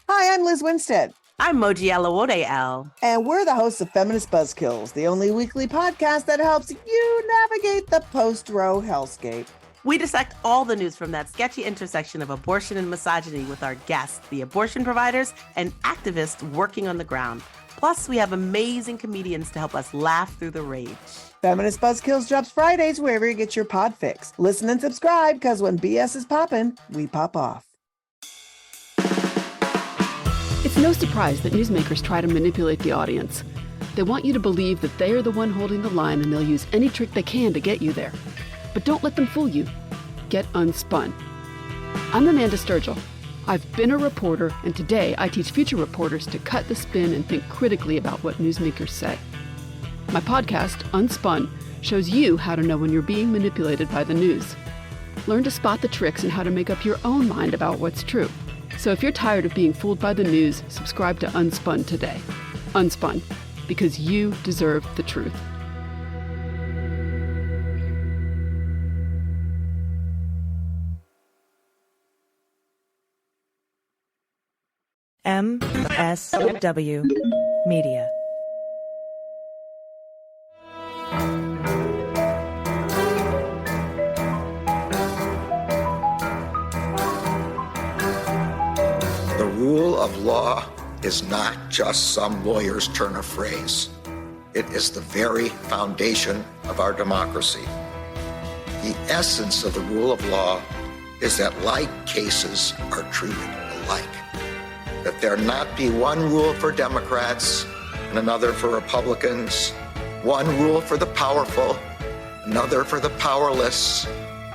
Hi, I'm Liz Winstead. I'm Moji Alawode L. And we're the hosts of Feminist Buzzkills, the only weekly podcast that helps you navigate the post-Roe hellscape. We dissect all the news from that sketchy intersection of abortion and misogyny with our guests, the abortion providers and activists working on the ground. Plus, we have amazing comedians to help us laugh through the rage. Feminist Buzzkills drops Fridays wherever you get your pod fix. Listen and subscribe, because when BS is popping, we pop off. It's no surprise that newsmakers try to manipulate the audience. They want you to believe that they are the one holding the line, and they'll use any trick they can to get you there. But don't let them fool you. Get unspun. I'm Amanda Sturgill. I've been a reporter, and today I teach future reporters to cut the spin and think critically about what newsmakers say. My podcast, Unspun, shows you how to know when you're being manipulated by the news. Learn to spot the tricks and how to make up your own mind about what's true. So if you're tired of being fooled by the news, subscribe to Unspun today. Unspun, because you deserve the truth. MSW Media. The rule of law is not just some lawyer's turn of phrase. It is the very foundation of our democracy. The essence of the rule of law is that like cases are treated alike. That there not be one rule for Democrats and another for Republicans, one rule for the powerful, another for the powerless,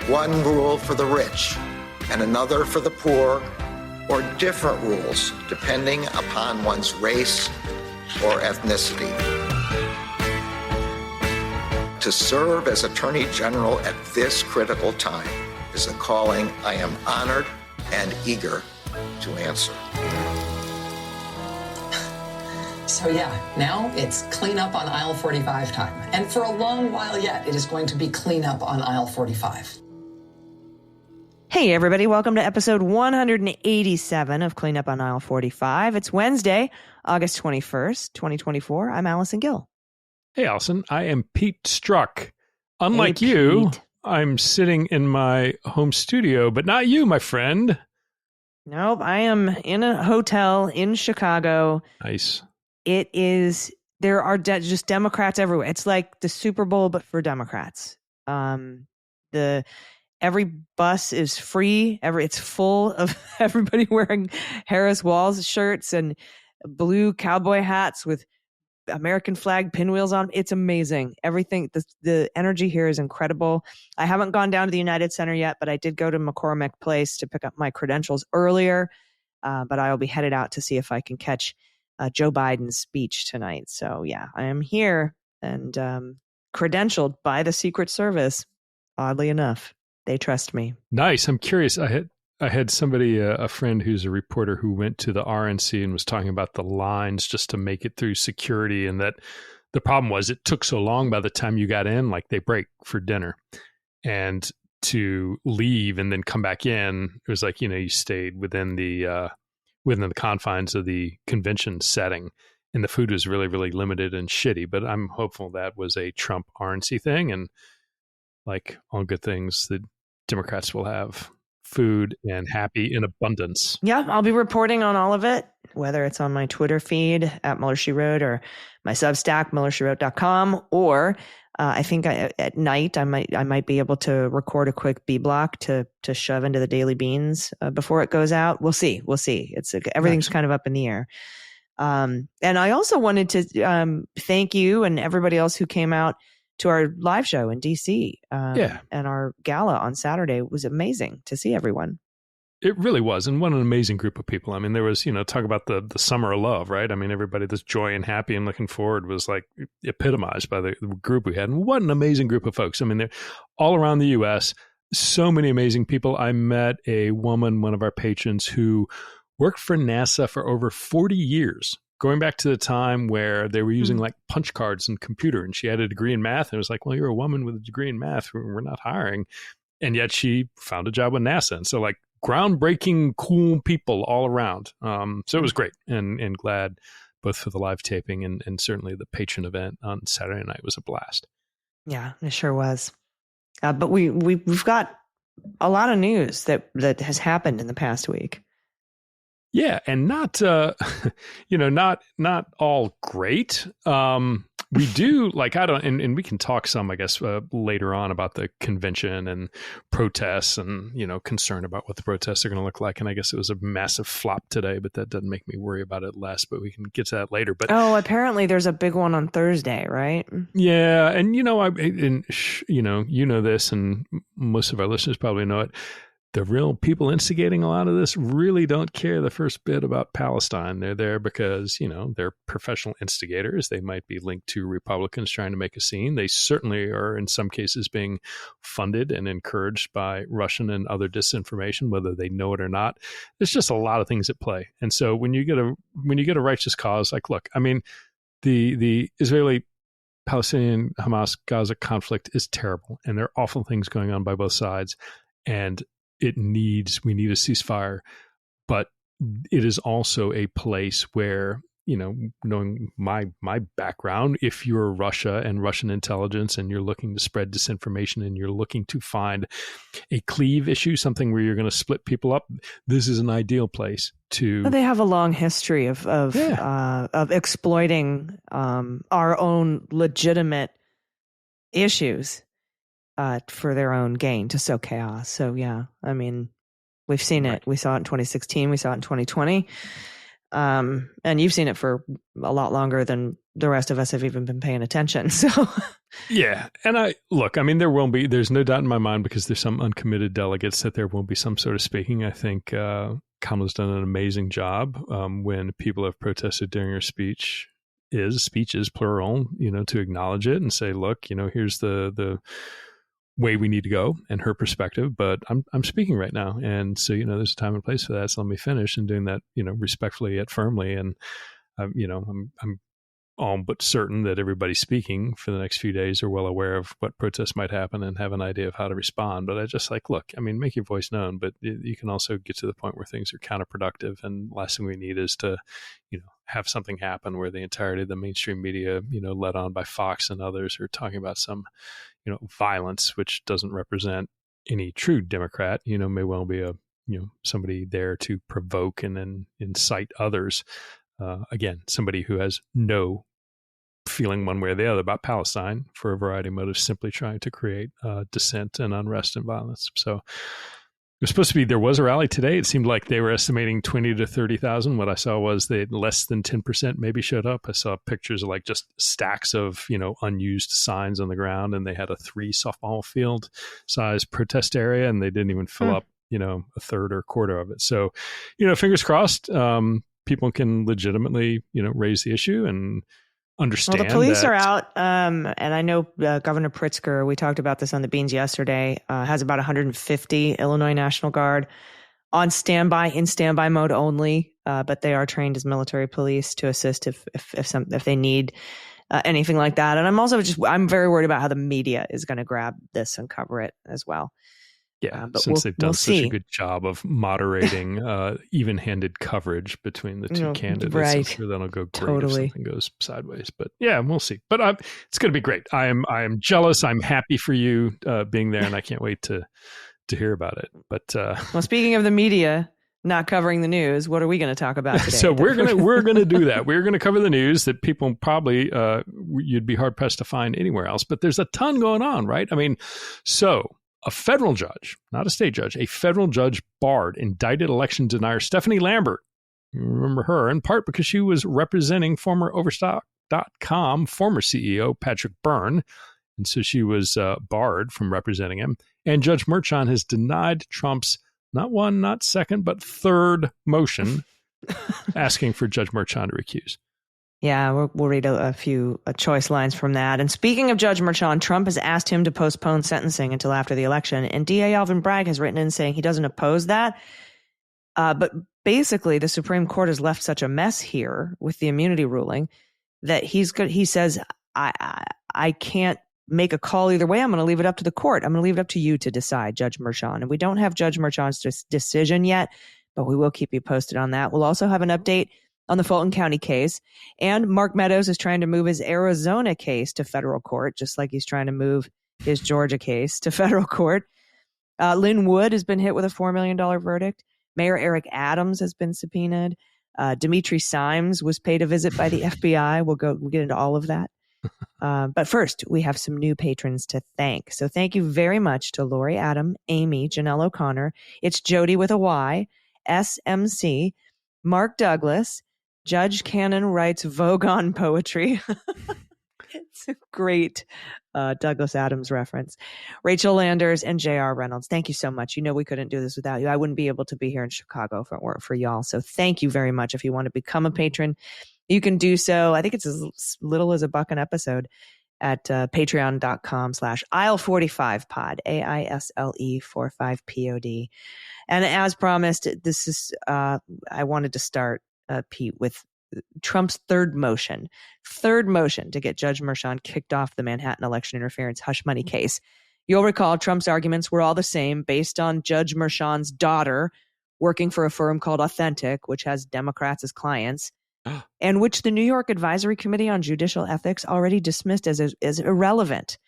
one rule for the rich and another for the poor, or different rules depending upon one's race or ethnicity. To serve as Attorney General at this critical time is a calling I am honored and eager to answer. So yeah, now it's clean up on aisle 45 time. And for a long while yet, it is going to be clean up on aisle 45. Hey, everybody. Welcome to episode 187 of Clean Up on Aisle 45. It's Wednesday, August 21st, 2024. I'm Allison Gill. Hey, Allison. I am Pete Struck. Unlike Hey, you, Pete. I'm sitting in my home studio, but not you, my friend. Nope, I am in a hotel in Chicago. Nice. It is, there are just Democrats everywhere. It's like the Super Bowl, but for Democrats. Every bus is free. It's full of everybody wearing Harris Walls shirts and blue cowboy hats with American flag pinwheels on. It's amazing. Everything, the energy here is incredible. I haven't gone down to the United Center yet, but I did go to McCormick Place to pick up my credentials earlier. But I will be headed out to see if I can catch Joe Biden's speech tonight. So yeah, I am here and credentialed by the Secret Service. Oddly enough, they trust me. Nice. I'm curious. I had somebody, a friend who's a reporter who went to the RNC and was talking about the lines just to make it through security, and that the problem was it took so long by the time you got in, like they break for dinner. And to leave and then come back in, it was like, you stayed within the confines of the convention setting, and the food was really, really limited and shitty. But I'm hopeful that was a Trump RNC thing, and like all good things, the Democrats will have food and happy in abundance. Yeah, I'll be reporting on all of it, whether it's on my Twitter feed at Mueller She Wrote or my Substack, MuellerSheWrote.com, or I think at night I might be able to record a quick B block to shove into the Daily Beans before it goes out. We'll see. It's everything's kind of up in the air. And I also wanted to thank you and everybody else who came out to our live show in DC. And our gala on Saturday. It was amazing to see everyone. It really was. And what an amazing group of people. I mean, there was, talk about the summer of love, right? I mean, everybody that's joy and happy and looking forward was like epitomized by the group we had. And what an amazing group of folks. I mean, they're all around the U.S., so many amazing people. I met a woman, one of our patrons, who worked for NASA for over 40 years, going back to the time where they were using like punch cards and computer. And she had a degree in math. And it was like, well, you're a woman with a degree in math. We're not hiring. And yet she found a job with NASA. And so like groundbreaking, cool people all around. So it was great, and glad both for the live taping and certainly the patron event on Saturday night was a blast. Yeah, it sure was. But we've got a lot of news that has happened in the past week. Yeah, and not not all great. We do and we can talk some, I guess, later on about the convention and protests and, concern about what the protests are going to look like. And I guess it was a massive flop today, but that doesn't make me worry about it less, but we can get to that later. But apparently there's a big one on Thursday, right? Yeah. And, you know this, and most of our listeners probably know it. The real people instigating a lot of this really don't care the first bit about Palestine. They're there because, they're professional instigators. They might be linked to Republicans trying to make a scene. They certainly are, in some cases, being funded and encouraged by Russian and other disinformation, whether they know it or not. There's just a lot of things at play. And so when you get a righteous cause, like, look, I mean, the Israeli Palestinian Hamas Gaza conflict is terrible, and there are awful things going on by both sides. And we need a ceasefire, but it is also a place where, knowing my background, if you're Russia and Russian intelligence and you're looking to spread disinformation and you're looking to find a cleave issue, something where you're going to split people up, this is an ideal place to. They have a long history of exploiting our own legitimate issues for their own gain, to sow chaos. So yeah, I mean, we've seen it. We saw it in 2016. We saw it in 2020. And you've seen it for a lot longer than the rest of us have even been paying attention. So yeah. And there's no doubt in my mind, because there's some uncommitted delegates, that there will be some sort of speaking. I think Kamala's done an amazing job when people have protested during her speech is plural, to acknowledge it and say, look, here's the way we need to go and her perspective, but I'm speaking right now. And so, there's a time and place for that. So let me finish, and doing that, respectfully yet firmly. And, I'm all but certain that everybody speaking for the next few days are well aware of what protests might happen and have an idea of how to respond. But I just look, make your voice known, but you can also get to the point where things are counterproductive. And last thing we need is to, have something happen where the entirety of the mainstream media, led on by Fox and others, are talking about some, violence, which doesn't represent any true Democrat, may well be a, somebody there to provoke and then incite others. Again, somebody who has no feeling one way or the other about Palestine for a variety of motives, simply trying to create dissent and unrest and violence. So there was a rally today. It seemed like they were estimating 20 to 30,000. What I saw was that less than 10% maybe showed up. I saw pictures of just stacks of, unused signs on the ground, and they had a 3 softball field size protest area, and they didn't even fill up, a third or quarter of it. So, fingers crossed, people can legitimately, raise the issue and understand. Well, the police are out, and I know Governor Pritzker, we talked about this on the Beans yesterday, has about 150 Illinois National Guard on standby, in standby mode only, but they are trained as military police to assist if they need anything like that. And I'm very worried about how the media is going to grab this and cover it as well. Yeah, but since they've done such a good job of moderating even-handed coverage between the two candidates, right. I'm sure that'll go great if something goes sideways. But yeah, we'll see. But it's going to be great. I am jealous. I'm happy for you being there, and I can't wait to hear about it. But well, speaking of the media not covering the news, what are we going to talk about today? So we're gonna do that. We're gonna cover the news that people probably you'd be hard pressed to find anywhere else. But there's a ton going on, right? So. A federal judge, not a state judge, a federal judge barred indicted election denier Stephanie Lambert. You remember her, in part because she was representing former Overstock.com former CEO Patrick Byrne. And so she was barred from representing him. And Judge Merchan has denied Trump's not one, not second, but third motion asking for Judge Merchan to recuse. Yeah, we'll read a few choice lines from that. And speaking of Judge Merchan, Trump has asked him to postpone sentencing until after the election. And DA Alvin Bragg has written in saying he doesn't oppose that. But basically, the Supreme Court has left such a mess here with the immunity ruling that he says, I can't make a call either way. I'm going to leave it up to the court. I'm going to leave it up to you to decide, Judge Merchan. And we don't have Judge Merchan's decision yet, but we will keep you posted on that. We'll also have an update on the Fulton County case. And Mark Meadows is trying to move his Arizona case to federal court, just like he's trying to move his Georgia case to federal court. Lynn Wood has been hit with a $4 million verdict. Mayor Eric Adams has been subpoenaed. Dimitri Simes was paid a visit by the FBI. We'll get into all of that. But first, we have some new patrons to thank. So thank you very much to Lori Adam, Amy, Janelle O'Connor. It's Jody with a Y, SMC, Mark Douglas, Judge Cannon writes Vogue on poetry. It's a great Douglas Adams reference. Rachel Landers and J.R. Reynolds. Thank you so much. You know we couldn't do this without you. I wouldn't be able to be here in Chicago if it weren't for y'all. So thank you very much. If you want to become a patron, you can do so. I think it's as little as $1 an episode at patreon.com/aisle45pod, AISLE45POD. And as promised, this is, I wanted to start, Pete, with Trump's third motion to get Judge Merchan kicked off the Manhattan election interference hush money case. You'll recall Trump's arguments were all the same, based on Judge Merchan's daughter working for a firm called Authentic, which has Democrats as clients, and which the New York Advisory Committee on Judicial Ethics already dismissed as irrelevant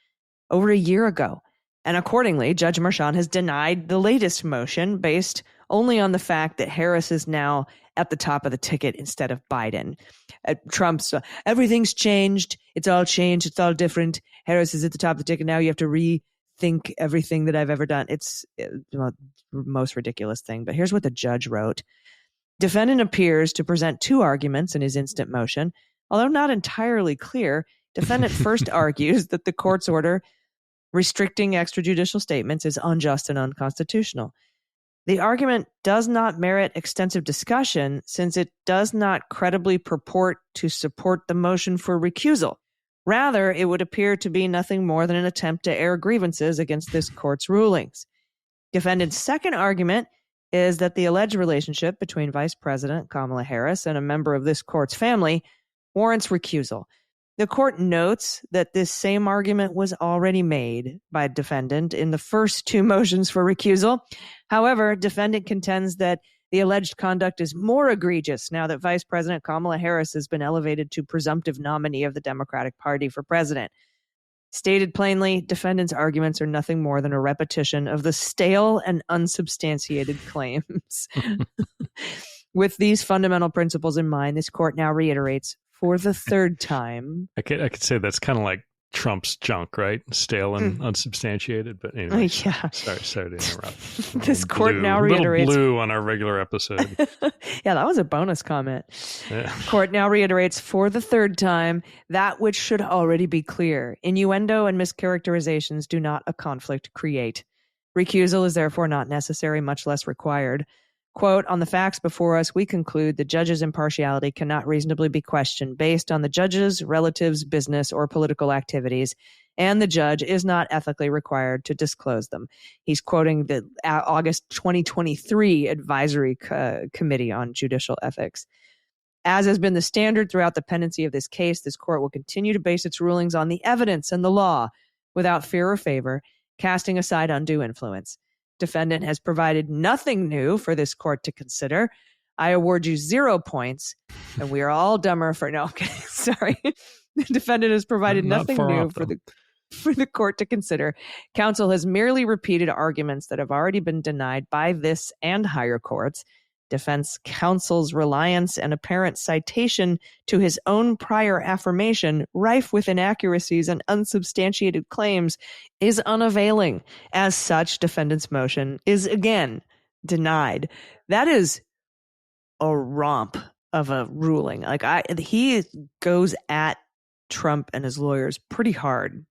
over a year ago. And accordingly, Judge Merchan has denied the latest motion based only on the fact that Harris is now at the top of the ticket instead of Biden. Trump's, everything's changed. It's all changed. It's all different. Harris is at the top of the ticket. Now you have to rethink everything that I've ever done. It's the most ridiculous thing. But here's what the judge wrote. Defendant appears to present two arguments in his instant motion. Although not entirely clear, defendant first argues that the court's order restricting extrajudicial statements is unjust and unconstitutional. The argument does not merit extensive discussion since it does not credibly purport to support the motion for recusal. Rather, it would appear to be nothing more than an attempt to air grievances against this court's rulings. Defendant's second argument is that the alleged relationship between Vice President Kamala Harris and a member of this court's family warrants recusal. The court notes that this same argument was already made by defendant in the first two motions for recusal. However, defendant contends that the alleged conduct is more egregious now that Vice President Kamala Harris has been elevated to presumptive nominee of the Democratic Party for president. Stated plainly, defendant's arguments are nothing more than a repetition of the stale and unsubstantiated claims. With these fundamental principles in mind, this court now reiterates for the third time. I could say that's kind of like Trump's junk, right? Stale and unsubstantiated. But anyway, yeah. Sorry to interrupt. This court now reiterates. Little blue on our regular episode. Yeah, that was a bonus comment. Yeah. Court now reiterates for the third time that which should already be clear. Innuendo and mischaracterizations do not a conflict create. Recusal is therefore not necessary, much less required. Quote, on the facts before us, we conclude the judge's impartiality cannot reasonably be questioned based on the judge's relatives' business or political activities, and the judge is not ethically required to disclose them. He's quoting the August 2023 Advisory Committee on Judicial Ethics. As has been the standard throughout the pendency of this case, this court will continue to base its rulings on the evidence and the law without fear or favor, casting aside undue influence. Defendant has provided nothing new for this court to consider. I award you 0 points, and we are all dumber for no. Okay, sorry. The defendant has provided nothing new for the court to consider. Counsel has merely repeated arguments that have already been denied by this and higher courts. Defense counsel's reliance and apparent citation to his own prior affirmation, rife with inaccuracies and unsubstantiated claims, is unavailing. As such, defendant's motion is again denied. That is a romp of a ruling. He goes at Trump and his lawyers pretty hard.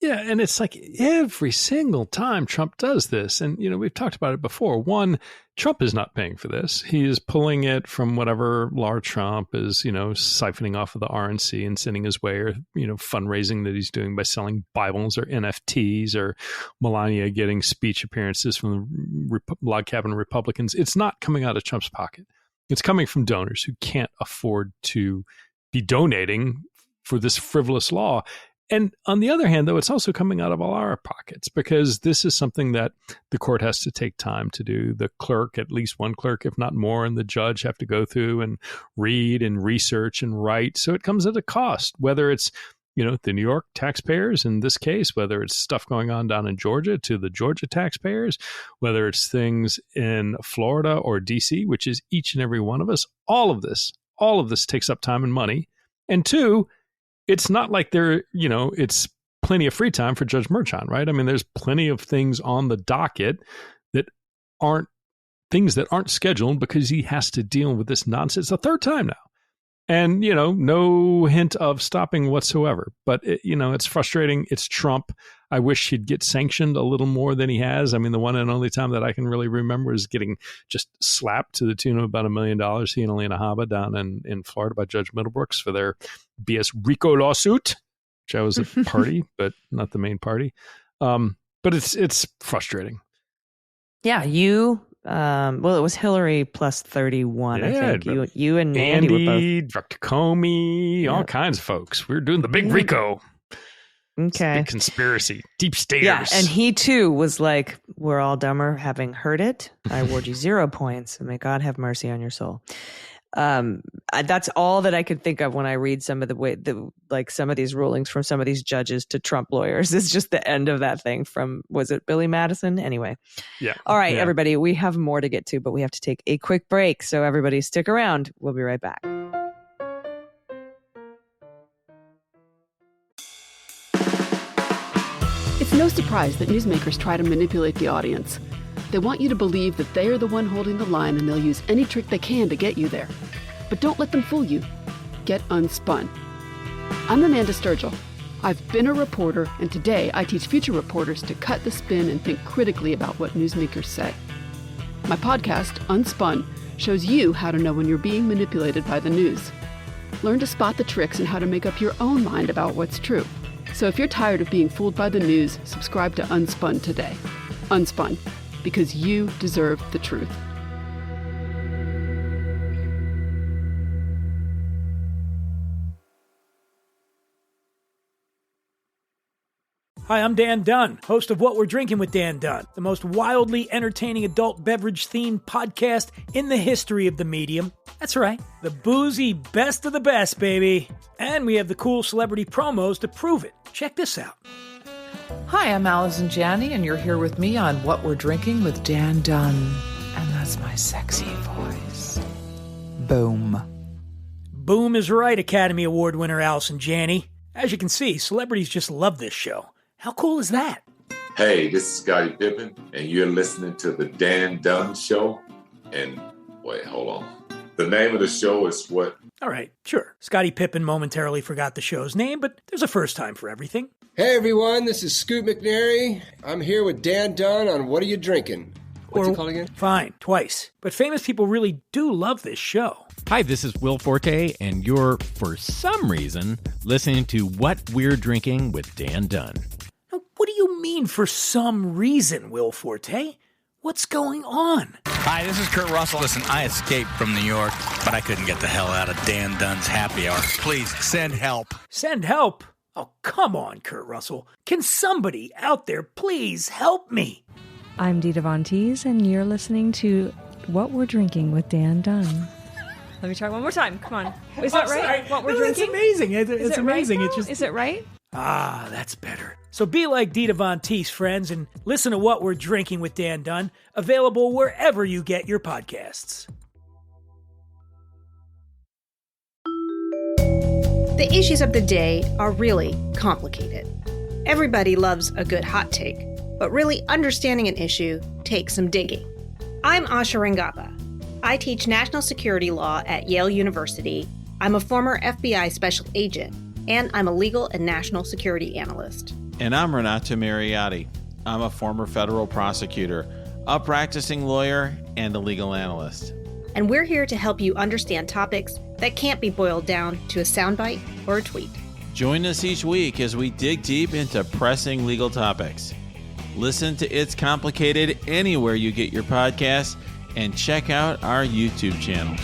Yeah, and it's like every single time Trump does this, and, we've talked about it before. One, Trump is not paying for this. He is pulling it from whatever Laura Trump is, siphoning off of the RNC and sending his way, or, fundraising that he's doing by selling Bibles or NFTs, or Melania getting speech appearances from the log cabin Republicans. It's not coming out of Trump's pocket. It's coming from donors who can't afford to be donating for this frivolous law. And on the other hand, though, it's also coming out of all our pockets because this is something that the court has to take time to do. The clerk, at least one clerk, if not more, and the judge have to go through and read and research and write. So it comes at a cost, whether it's, the New York taxpayers in this case, whether it's stuff going on down in Georgia to the Georgia taxpayers, whether it's things in Florida or DC, which is each and every one of us. All of this takes up time and money. And two, it's not like it's plenty of free time for Judge Merchan, right? I mean, there's plenty of things on the docket that aren't scheduled because he has to deal with this nonsense a third time now. And, no hint of stopping whatsoever. But, it's frustrating. It's Trump. I wish he'd get sanctioned a little more than he has. I mean, the one and only time that I can really remember is getting just slapped to the tune of about $1 million, he and Alina Habba down in Florida by Judge Middlebrooks for their BS RICO lawsuit, which I was a party, but not the main party. But it's frustrating. Yeah, it was Hillary plus 31, I think. You and Andy were both. Dr. Comey, all kinds of folks. We were doing the big RICO. Okay. Big conspiracy. Deep staters. Yeah, and he too was like, we're all dumber having heard it. I award you 0 points. And may God have mercy on your soul. That's all that I could think of when I read some of some of these rulings from some of these judges to Trump lawyers. It's just the end of that thing from, was it Billy Madison? Anyway. Yeah. All right, yeah. Everybody, we have more to get to, but we have to take a quick break. So everybody stick around. We'll be right back. It's no surprise that newsmakers try to manipulate the audience. They want you to believe that they are the one holding the line and they'll use any trick they can to get you there. But don't let them fool you. Get unspun. I'm Amanda Sturgill. I've been a reporter, and today I teach future reporters to cut the spin and think critically about what newsmakers say. My podcast, Unspun, shows you how to know when you're being manipulated by the news. Learn to spot the tricks and how to make up your own mind about what's true. So if you're tired of being fooled by the news, subscribe to Unspun today. Unspun, because you deserve the truth. Hi, I'm Dan Dunn, host of What We're Drinking with Dan Dunn, the most wildly entertaining adult beverage-themed podcast in the history of the medium. That's right, the boozy best of the best, baby. And we have the cool celebrity promos to prove it. Check this out. Hi, I'm Allison Gill, and you're here with me on What We're Drinking with Dan Dunn. And that's my sexy voice. Boom. Boom is right, Academy Award winner Allison Gill. As you can see, celebrities just love this show. How cool is that? Hey, this is Scottie Pippen, and you're listening to the Dan Dunn Show. And wait, hold on. The name of the show is what? All right, sure. Scottie Pippen momentarily forgot the show's name, but there's a first time for everything. Hey everyone, this is Scoot McNairy. I'm here with Dan Dunn on What Are You Drinking? What's it called again? Fine, twice. But famous people really do love this show. Hi, this is Will Forte, and you're, for some reason, listening to What We're Drinking with Dan Dunn. Now, what do you mean for some reason, Will Forte? What's going on? Hi, this is Kurt Russell. Listen, I escaped from New York, but I couldn't get the hell out of Dan Dunn's happy hour. Please, send help. Send help? Oh, come on, Kurt Russell. Can somebody out there please help me? I'm Dita Von Teese, and you're listening to What We're Drinking with Dan Dunn. Let me try one more time. Come on. Is that right? Sorry. What we're drinking? It's amazing. It's amazing. Right, it's just. Is it right? Ah, that's better. So be like Dita Von Teese, friends, and listen to What We're Drinking with Dan Dunn, available wherever you get your podcasts. The issues of the day are really complicated. Everybody loves a good hot take, but really understanding an issue takes some digging. I'm Asha Rangappa. I teach national security law at Yale University. I'm a former FBI special agent, and I'm a legal and national security analyst. And I'm Renato Mariotti. I'm a former federal prosecutor, a practicing lawyer, and a legal analyst. And we're here to help you understand topics that can't be boiled down to a soundbite or a tweet. Join us each week as we dig deep into pressing legal topics. Listen to It's Complicated anywhere you get your podcasts, and check out our YouTube channel.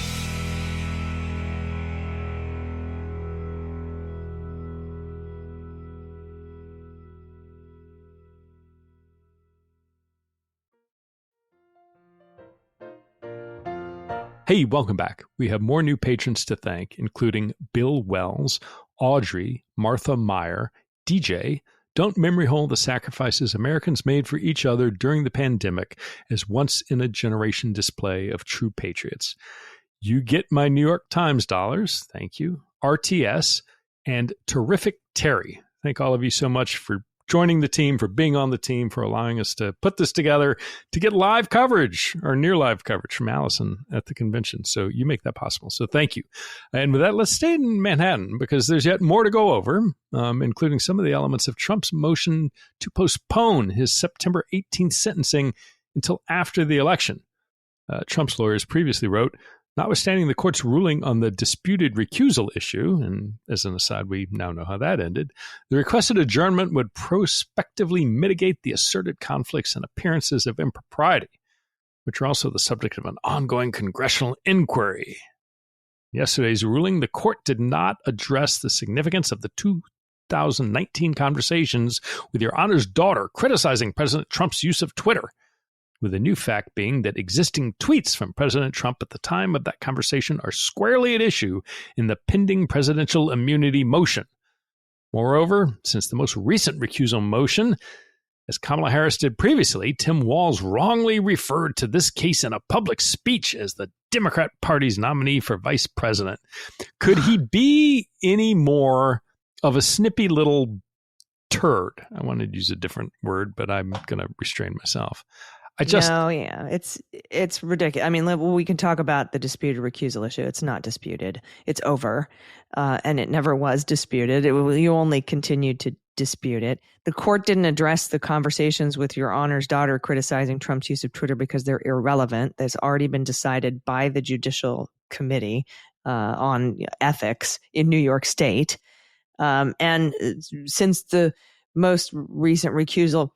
Hey, welcome back. We have more new patrons to thank, including Bill Wells, Audrey, Martha Meyer, DJ. Don't memory hole the sacrifices Americans made for each other during the pandemic as once-in-a-generation display of true patriots. You get my New York Times dollars. Thank you. RTS and Terrific Terry. Thank all of you so much for joining the team, for being on the team, for allowing us to put this together to get live coverage or near live coverage from Allison at the convention. So you make that possible. So thank you. And with that, let's stay in Manhattan because there's yet more to go over, including some of the elements of Trump's motion to postpone his September 18th sentencing until after the election. Trump's lawyers previously wrote, notwithstanding the court's ruling on the disputed recusal issue, and as an aside, we now know how that ended, the requested adjournment would prospectively mitigate the asserted conflicts and appearances of impropriety, which are also the subject of an ongoing congressional inquiry. Yesterday's ruling, the court did not address the significance of the 2019 conversations with Your Honor's daughter criticizing President Trump's use of Twitter, with a new fact being that existing tweets from President Trump at the time of that conversation are squarely at issue in the pending presidential immunity motion. Moreover, since the most recent recusal motion, as Kamala Harris did previously, Tim Walz wrongly referred to this case in a public speech as the Democrat Party's nominee for vice president. Could he be any more of a snippy little turd? I wanted to use a different word, but I'm going to restrain myself. It's ridiculous. I mean, we can talk about the disputed recusal issue. It's not disputed. It's over, and it never was disputed. You only continued to dispute it. The court didn't address the conversations with Your Honor's daughter criticizing Trump's use of Twitter because they're irrelevant. That's already been decided by the Judicial Committee on ethics in New York State. And since the most recent recusal,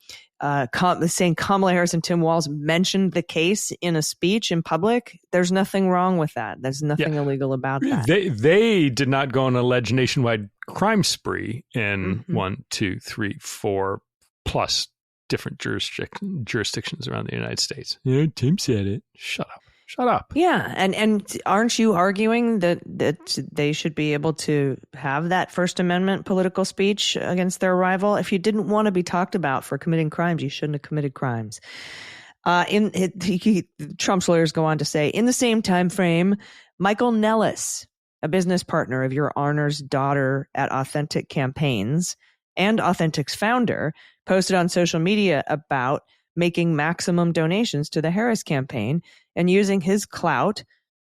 saying Kamala Harris and Tim Walz mentioned the case in a speech in public, there's nothing wrong with that. There's nothing illegal about that. They did not go on an alleged nationwide crime spree in 1, 2, 3, 4 plus different jurisdictions around the United States. Yeah, Tim said it. Shut up. Yeah, and aren't you arguing that they should be able to have that First Amendment political speech against their rival? If you didn't want to be talked about for committing crimes, you shouldn't have committed crimes. Trump's lawyers go on to say, in the same time frame, Michael Nellis, a business partner of Your Honor's daughter at Authentic Campaigns and Authentic's founder, posted on social media about making maximum donations to the Harris campaign and using his clout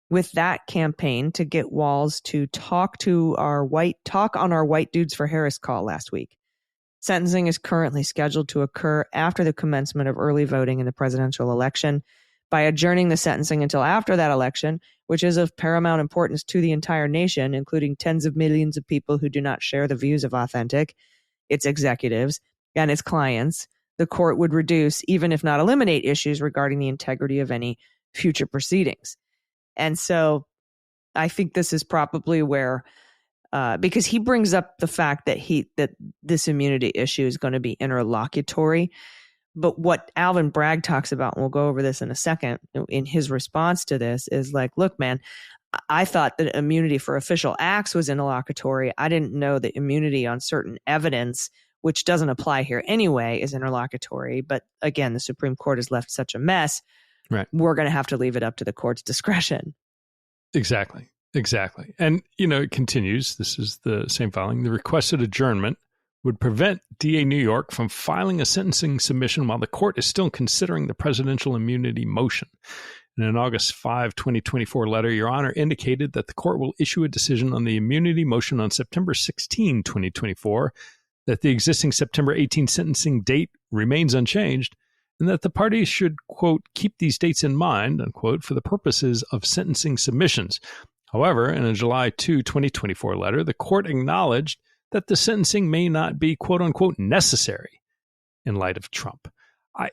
with that campaign to get Walz to talk on our White Dudes for Harris call last week. Sentencing is currently scheduled to occur after the commencement of early voting in the presidential election. By adjourning the sentencing until after that election, which is of paramount importance to the entire nation, including tens of millions of people who do not share the views of Authentic, its executives, and its clients, the court would reduce, even if not eliminate, issues regarding the integrity of any future proceedings. And so I think this is probably where, because he brings up the fact that this immunity issue is going to be interlocutory. But what Alvin Bragg talks about, and we'll go over this in a second, in his response to this is like, look, man, I thought that immunity for official acts was interlocutory. I didn't know that immunity on certain evidence, which doesn't apply here anyway, is interlocutory. But again, the Supreme Court has left such a mess. Right. We're going to have to leave it up to the court's discretion. Exactly. And, it continues. This is the same filing. The requested adjournment would prevent DA New York from filing a sentencing submission while the court is still considering the presidential immunity motion. In an August 5, 2024 letter, Your Honor indicated that the court will issue a decision on the immunity motion on September 16, 2024, that the existing September 18 sentencing date remains unchanged, and that the parties should, quote, keep these dates in mind, unquote, for the purposes of sentencing submissions. However, in a July 2, 2024 letter, the court acknowledged that the sentencing may not be, quote unquote, necessary in light of Trump. What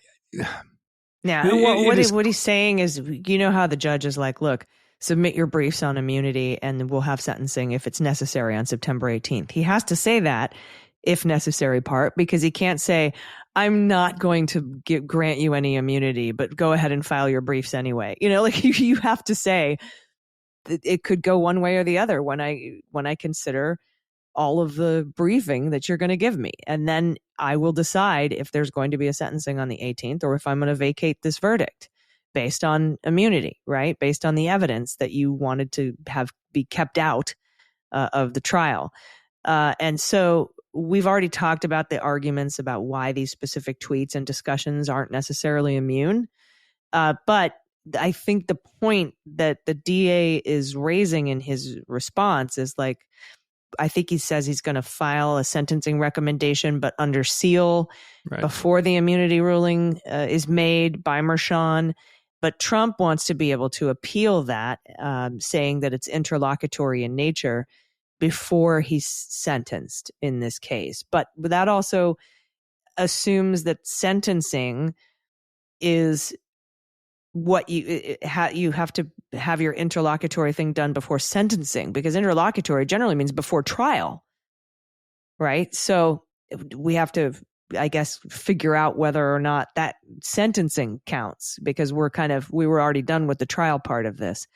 he's saying is, how the judge is like, look, submit your briefs on immunity and we'll have sentencing if it's necessary on September 18th. He has to say that if necessary part, because he can't say, I'm not going to grant you any immunity, but go ahead and file your briefs anyway. You know, like you have to say that it could go one way or the other when I consider all of the briefing that you're going to give me. And then I will decide if there's going to be a sentencing on the 18th or if I'm going to vacate this verdict based on immunity, right? Based on the evidence that you wanted to have be kept out of the trial. And so we've already talked about the arguments about why these specific tweets and discussions aren't necessarily immune. But I think the point that the DA is raising in his response is like, I think he says he's going to file a sentencing recommendation, but under seal before the immunity ruling is made by Merchan. But Trump wants to be able to appeal that, saying that it's interlocutory in nature before he's sentenced in this case. But that also assumes that sentencing is what you have to have your interlocutory thing done before sentencing, because interlocutory generally means before trial, right? So we have to, I guess, figure out whether or not that sentencing counts, because we were already done with the trial part of this.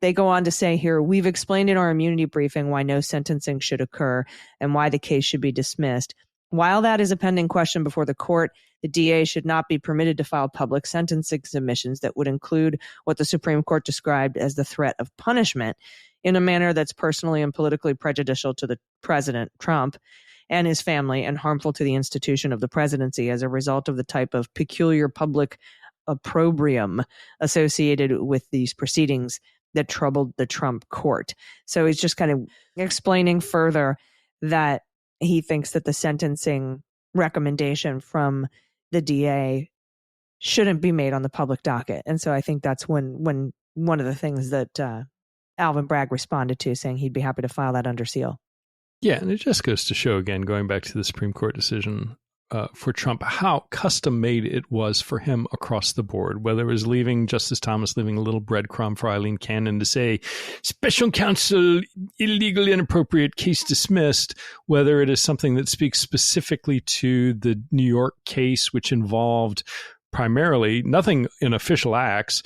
They go on to say here, we've explained in our immunity briefing why no sentencing should occur and why the case should be dismissed. While that is a pending question before the court, the DA should not be permitted to file public sentencing submissions that would include what the Supreme Court described as the threat of punishment in a manner that's personally and politically prejudicial to the president, Trump, and his family, and harmful to the institution of the presidency as a result of the type of peculiar public opprobrium associated with these proceedings that troubled the Trump court. So he's just kind of explaining further that he thinks that the sentencing recommendation from the DA shouldn't be made on the public docket. And so I think that's when one of the things that Alvin Bragg responded to, saying he'd be happy to file that under seal. Yeah, and it just goes to show, again, going back to the Supreme Court decision for Trump, how custom-made it was for him across the board, whether it was Justice Thomas leaving a little breadcrumb for Eileen Cannon to say, special counsel, illegal, inappropriate, case dismissed, whether it is something that speaks specifically to the New York case, which involved primarily nothing in official acts,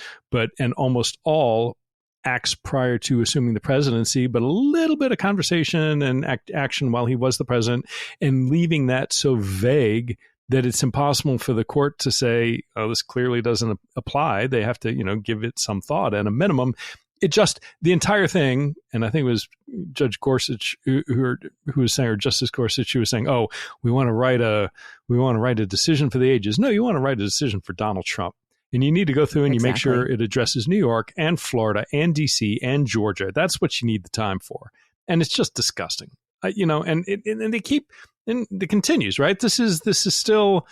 and almost all acts prior to assuming the presidency, but a little bit of conversation and action while he was the president, and leaving that so vague that it's impossible for the court to say, oh, this clearly doesn't apply. They have to, give it some thought at a minimum. The entire thing, and I think it was Judge Gorsuch who was saying, or Justice Gorsuch, who was saying, oh, we want to write a decision for the ages. No, you want to write a decision for Donald Trump. And you need to go through and you make sure it addresses New York and Florida and D.C. and Georgia. That's what you need the time for. And it's just disgusting, and they keep, and it continues, right? This is still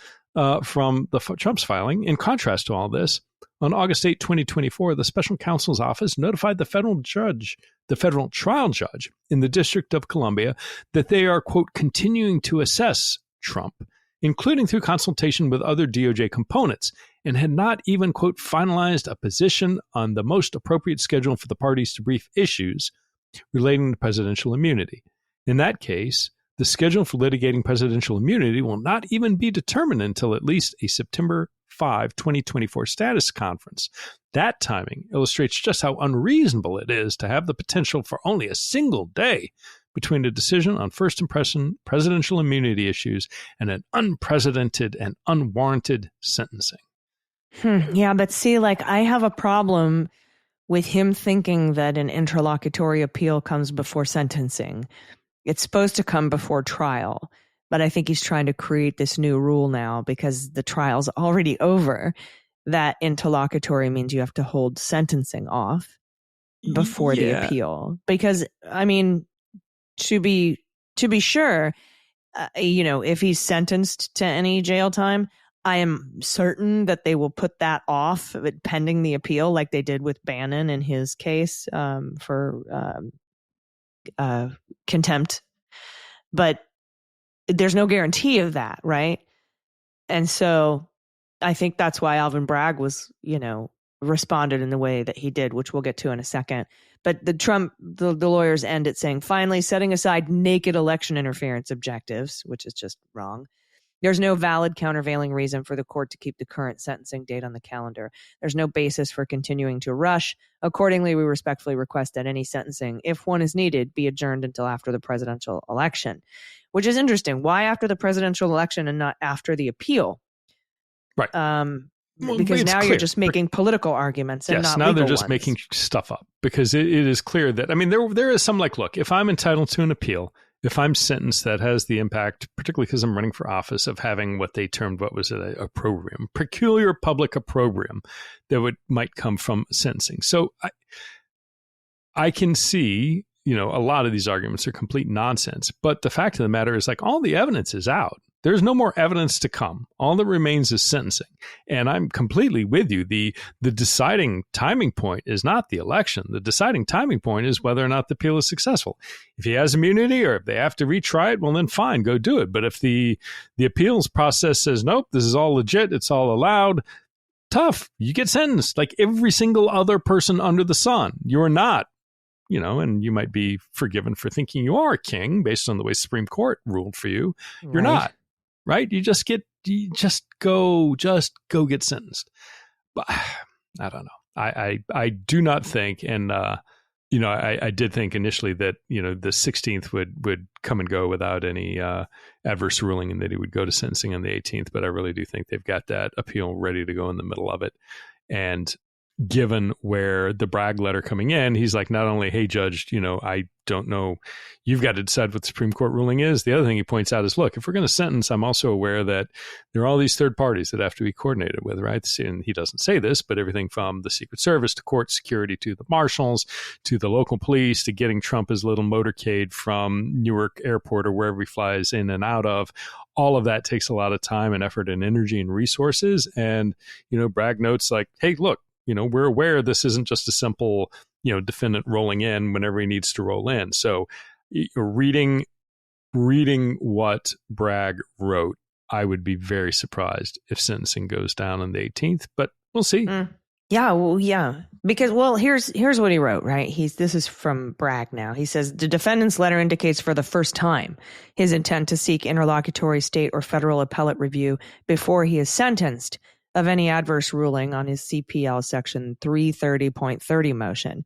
from Trump's filing. In contrast to all this, on August 8, 2024, the special counsel's office notified the federal trial judge in the District of Columbia that they are, quote, continuing to assess Trump, including through consultation with other DOJ components, and had not even, quote, finalized a position on the most appropriate schedule for the parties to brief issues relating to presidential immunity. In that case, the schedule for litigating presidential immunity will not even be determined until at least a September 5, 2024 status conference. That timing illustrates just how unreasonable it is to have the potential for only a single day between a decision on first impression presidential immunity issues and an unprecedented and unwarranted sentencing. Yeah, but see, I have a problem with him thinking that an interlocutory appeal comes before sentencing. It's supposed to come before trial, but I think he's trying to create this new rule now because the trial's already over. That interlocutory means you have to hold sentencing off before the appeal. Because, to be sure, if he's sentenced to any jail time, I am certain that they will put that off pending the appeal, like they did with Bannon in his case for contempt. But there's no guarantee of that, right? And so I think that's why Alvin Bragg was, responded in the way that he did, which we'll get to in a second. But the lawyers end it saying, finally, setting aside naked election interference objectives, which is just wrong, There's no valid countervailing reason for the court to keep the current sentencing date on the calendar. There's no basis for continuing to rush. Accordingly, we respectfully request that any sentencing, if one is needed, be adjourned until after the presidential election, which is interesting. Why after the presidential election and not after the appeal? Right. Because now you're just making political arguments and not now legal they're just ones. making stuff up, because it is clear that, I mean, there is some like, look, if I'm entitled to an appeal, if I'm sentenced, that has the impact, particularly because I'm running for office, of having what they termed, what was it, a opprobrium, peculiar public opprobrium that might come from sentencing. So I can see, a lot of these arguments are complete nonsense. But the fact of the matter is, like, all the evidence is out. There's no more evidence to come. All that remains is sentencing. And I'm completely with you. The deciding timing point is not the election. The deciding timing point is whether or not the appeal is successful. If he has immunity or if they have to retry it, well, then fine, go do it. But if the appeals process says, nope, this is all legit, it's all allowed, tough, you get sentenced like every single other person under the sun. You're not, and you might be forgiven for thinking you are a king based on the way Supreme Court ruled for you. You're not. Right? You just go get sentenced. But I don't know. I do not think, and I did think initially that the 16th would come and go without any adverse ruling, and that he would go to sentencing on the 18th. But I really do think they've got that appeal ready to go in the middle of it. And given where the Bragg letter coming in, he's like, not only, hey, Judge, I don't know, you've got to decide what the Supreme Court ruling is. The other thing he points out is, look, if we're going to sentence, I'm also aware that there are all these third parties that have to be coordinated with, right? And he doesn't say this, but everything from the Secret Service to court security to the marshals to the local police to getting Trump his little motorcade from Newark Airport or wherever he flies in and out of, all of that takes a lot of time and effort and energy and resources. And, Bragg notes like, hey, look, we're aware this isn't just a simple, defendant rolling in whenever he needs to roll in. So reading what Bragg wrote, I would be very surprised if sentencing goes down on the 18th, but we'll see. Yeah, well, yeah. Because, here's what he wrote, right? This is from Bragg now. He says, the defendant's letter indicates for the first time his intent to seek interlocutory state or federal appellate review before he is sentenced of any adverse ruling on his CPL section 330.30 motion.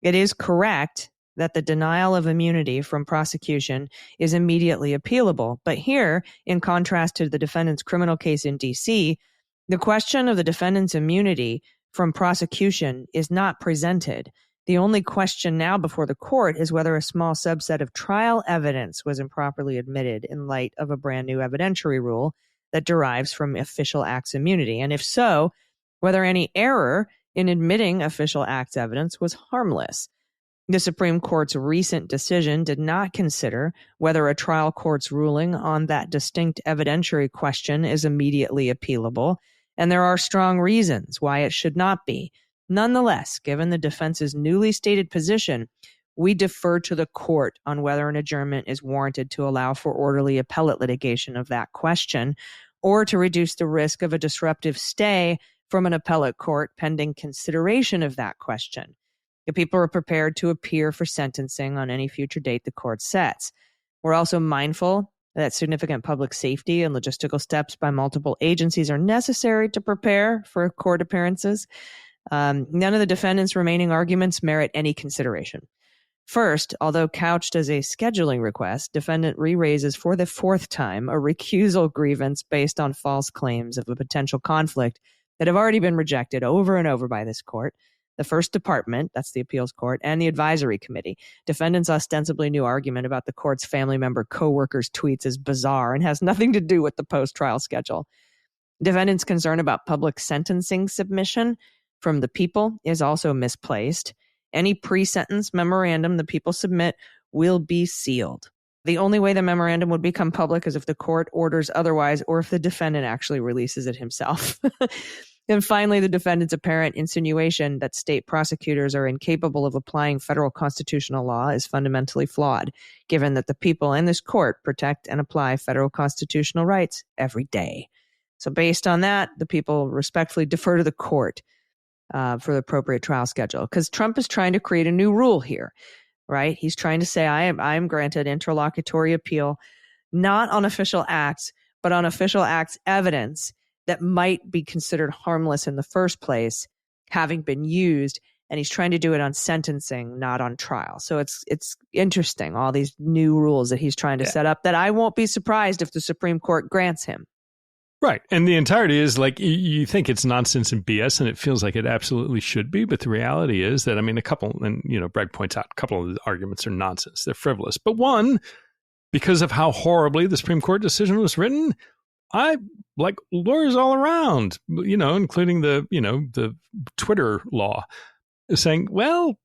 It is correct that the denial of immunity from prosecution is immediately appealable. But here, in contrast to the defendant's criminal case in D.C., the question of the defendant's immunity from prosecution is not presented. The only question now before the court is whether a small subset of trial evidence was improperly admitted in light of a brand new evidentiary rule that derives from official acts immunity. And if so, whether any error in admitting official acts evidence was harmless. The Supreme Court's recent decision did not consider whether a trial court's ruling on that distinct evidentiary question is immediately appealable, and there are strong reasons why it should not be. Nonetheless, given the defense's newly stated position, we defer to the court on whether an adjournment is warranted to allow for orderly appellate litigation of that question, or to reduce the risk of a disruptive stay from an appellate court pending consideration of that question. The people are prepared to appear for sentencing on any future date the court sets. We're also mindful that significant public safety and logistical steps by multiple agencies are necessary to prepare for court appearances. None of the defendant's remaining arguments merit any consideration. First, although couched as a scheduling request, defendant re-raises for the fourth time a recusal grievance based on false claims of a potential conflict that have already been rejected over and over by this court. The first department, that's the appeals court, and the advisory committee. Defendant's ostensibly new argument about the court's family member co-workers' tweets is bizarre and has nothing to do with the post-trial schedule. Defendant's concern about public sentencing submission from the people is also misplaced. Any pre-sentence memorandum the people submit will be sealed. The only way the memorandum would become public is if the court orders otherwise, or if the defendant actually releases it himself. And finally, the defendant's apparent insinuation that state prosecutors are incapable of applying federal constitutional law is fundamentally flawed, given that the people in this court protect and apply federal constitutional rights every day. So based on that, the people respectfully defer to the court for the appropriate trial schedule, because Trump is trying to create a new rule here, right? He's trying to say, I am granted interlocutory appeal, not on official acts, but on official acts evidence that might be considered harmless in the first place having been used. And he's trying to do it on sentencing, not on trial. So it's interesting, all these new rules that he's trying to set up that I won't be surprised if the Supreme Court grants him. Right. And the entirety is like, you think it's nonsense and BS, and it feels like it absolutely should be. But the reality is that, I mean, Bragg points out a couple of the arguments are nonsense. They're frivolous. But one, because of how horribly the Supreme Court decision was written, I like lawyers all around, including the Twitter law, saying, well,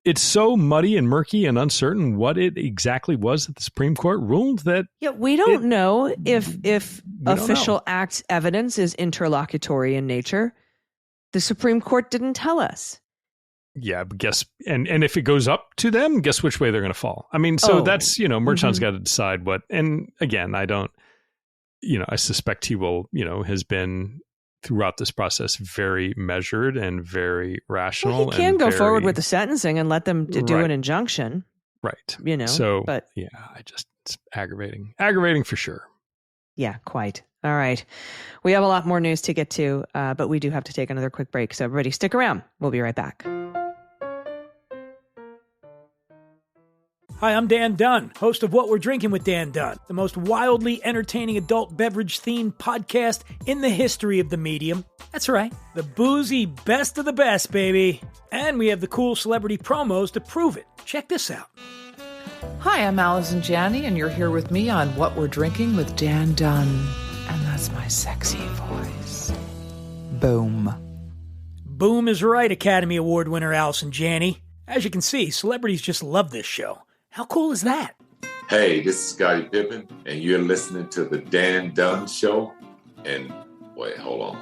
it's so muddy and murky and uncertain what it exactly was that the Supreme Court ruled that. Yeah, we don't know if official acts evidence is interlocutory in nature. The Supreme Court didn't tell us. Yeah, guess, and if it goes up to them, guess which way they're going to fall. I mean, so that's, Merchan's got to decide what, and again, I suspect he will, has been throughout this process very measured and very rational. Well, he can go forward with the sentencing and let them do an injunction. Right. But yeah, it's aggravating for sure. Yeah, quite. All right. We have a lot more news to get to, but we do have to take another quick break. So everybody stick around. We'll be right back. Hi, I'm Dan Dunn, host of What We're Drinking with Dan Dunn, the most wildly entertaining adult beverage-themed podcast in the history of the medium. That's right, the boozy best of the best, baby. And we have the cool celebrity promos to prove it. Check this out. Hi, I'm Allison Gill, and you're here with me on What We're Drinking with Dan Dunn. And that's my sexy voice. Boom. Boom is right, Academy Award winner Allison Gill. As you can see, celebrities just love this show. How cool is that? Hey, this is Scottie Pippen, and you're listening to the Dan Dunn Show. And wait, hold on.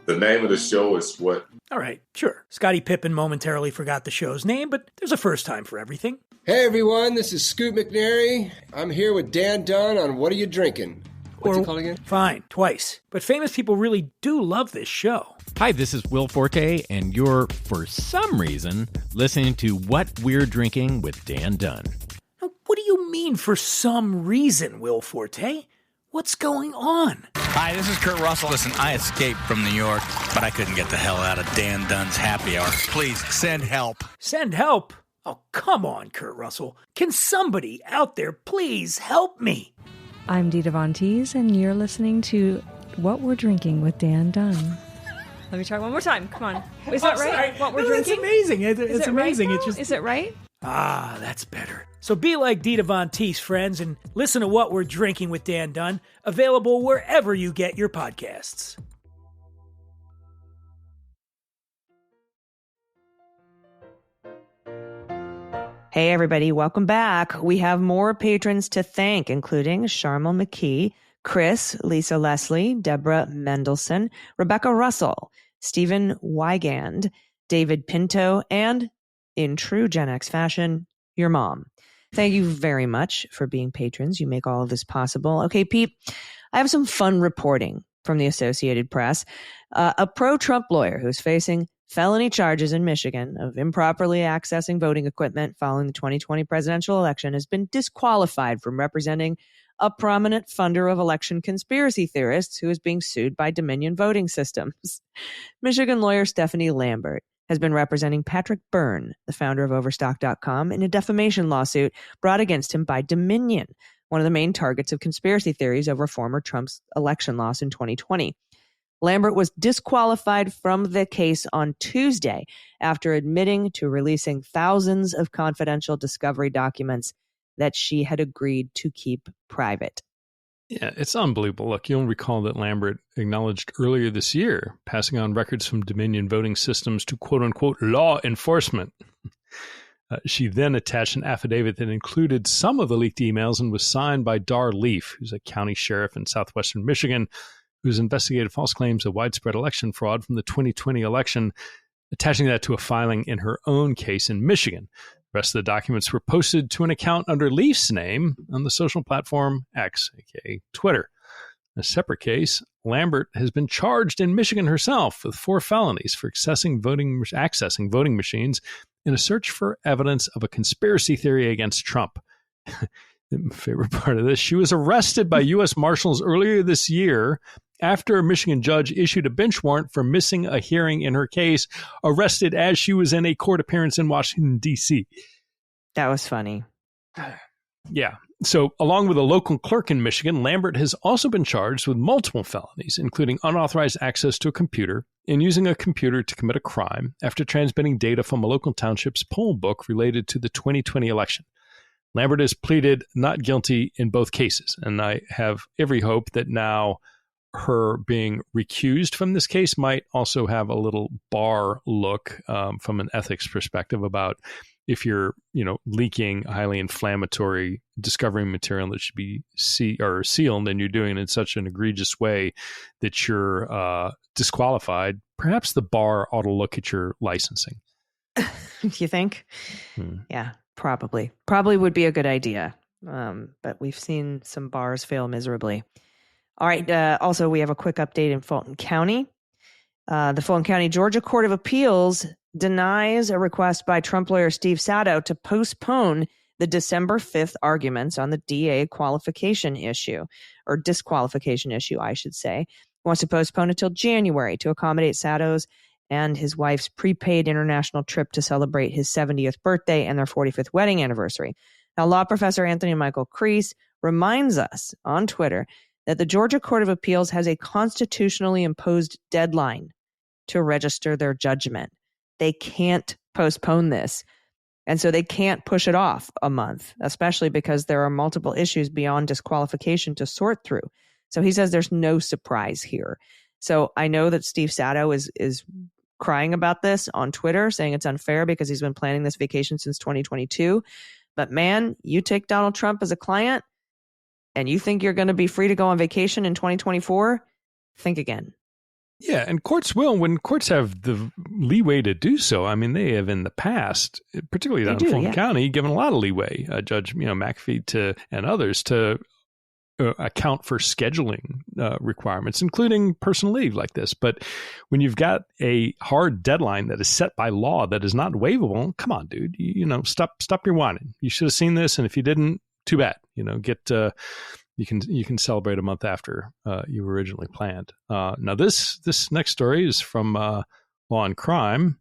The name of the show is what? All right, sure. Scottie Pippen momentarily forgot the show's name, but there's a first time for everything. Hey everyone, this is Scoot McNairy. I'm here with Dan Dunn on What Are You Drinking? What's it called again? Fine, twice. But famous people really do love this show. Hi, this is Will Forte, and you're, for some reason, listening to What We're Drinking with Dan Dunn. Now, what do you mean for some reason, Will Forte? What's going on? Hi, this is Kurt Russell. Listen, I escaped from New York, but I couldn't get the hell out of Dan Dunn's happy hour. Please, send help. Send help? Oh, come on, Kurt Russell. Can somebody out there please help me? I'm Dita Von Teese, and you're listening to What We're Drinking with Dan Dunn. Let me try one more time. Come on. Is that right? Sorry. What we're drinking? It's amazing. It's amazing. Right, it's just. Is it right? Ah, that's better. So be like Dita Von Teese, friends, and listen to What We're Drinking with Dan Dunn, available wherever you get your podcasts. Hey, everybody. Welcome back. We have more patrons to thank, including Sharmal McKee, Chris, Lisa Leslie, Deborah Mendelson, Rebecca Russell, Stephen Wygand, David Pinto, and, in true Gen X fashion, your mom. Thank you very much for being patrons. You make all of this possible. Okay, Pete, I have some fun reporting from the Associated Press. A pro-Trump lawyer who's facing felony charges in Michigan of improperly accessing voting equipment following the 2020 presidential election has been disqualified from representing a prominent funder of election conspiracy theorists who is being sued by Dominion Voting Systems. Michigan lawyer Stephanie Lambert has been representing Patrick Byrne, the founder of Overstock.com, in a defamation lawsuit brought against him by Dominion, one of the main targets of conspiracy theories over former Trump's election loss in 2020. Lambert was disqualified from the case on Tuesday after admitting to releasing thousands of confidential discovery documents that she had agreed to keep private. Yeah, it's unbelievable. Look, you'll recall that Lambert acknowledged earlier this year passing on records from Dominion Voting Systems to quote-unquote law enforcement. She then attached an affidavit that included some of the leaked emails and was signed by Dar Leaf, who's a county sheriff in southwestern Michigan, who's investigated false claims of widespread election fraud from the 2020 election, attaching that to a filing in her own case in Michigan. The rest of the documents were posted to an account under Leaf's name on the social platform X, aka Twitter. In a separate case, Lambert has been charged in Michigan herself with 4 felonies for accessing voting machines in a search for evidence of a conspiracy theory against Trump. My favorite part of this, she was arrested by U.S. Marshals earlier this year after a Michigan judge issued a bench warrant for missing a hearing in her case, arrested as she was in a court appearance in Washington, D.C. That was funny. Yeah. So along with a local clerk in Michigan, Lambert has also been charged with multiple felonies, including unauthorized access to a computer and using a computer to commit a crime after transmitting data from a local township's poll book related to the 2020 election. Lambert has pleaded not guilty in both cases, and I have every hope that now her being recused from this case might also have a little bar look from an ethics perspective about if you're, leaking highly inflammatory discovering material that should be sealed, and you're doing it in such an egregious way that you're disqualified. Perhaps the bar ought to look at your licensing. You think? Yeah, probably. Probably would be a good idea. But we've seen some bars fail miserably. All right. Also, we have a quick update in Fulton County. The Fulton County, Georgia Court of Appeals denies a request by Trump lawyer Steve Sato to postpone the December 5th arguments on the DA qualification issue, or disqualification issue, I should say. He wants to postpone until January to accommodate Sato's and his wife's prepaid international trip to celebrate his 70th birthday and their 45th wedding anniversary. Now, law professor Anthony Michael Crease reminds us on Twitter that the Georgia Court of Appeals has a constitutionally imposed deadline to register their judgment. They can't postpone this. And so they can't push it off a month, especially because there are multiple issues beyond disqualification to sort through. So he says there's no surprise here. So I know that Steve Sato is crying about this on Twitter, saying it's unfair because he's been planning this vacation since 2022. But man, you take Donald Trump as a client and you think you're going to be free to go on vacation in 2024, think again. Yeah, and courts will, when courts have the leeway to do so. I mean, they have in the past, particularly down in Fulton County, given a lot of leeway, Judge McAfee and others to account for scheduling requirements, including personal leave like this. But when you've got a hard deadline that is set by law that is not waivable, come on, dude, stop your whining. You should have seen this, and if you didn't, too bad. You can celebrate a month after you originally planned. Now, this next story is from Law and Crime.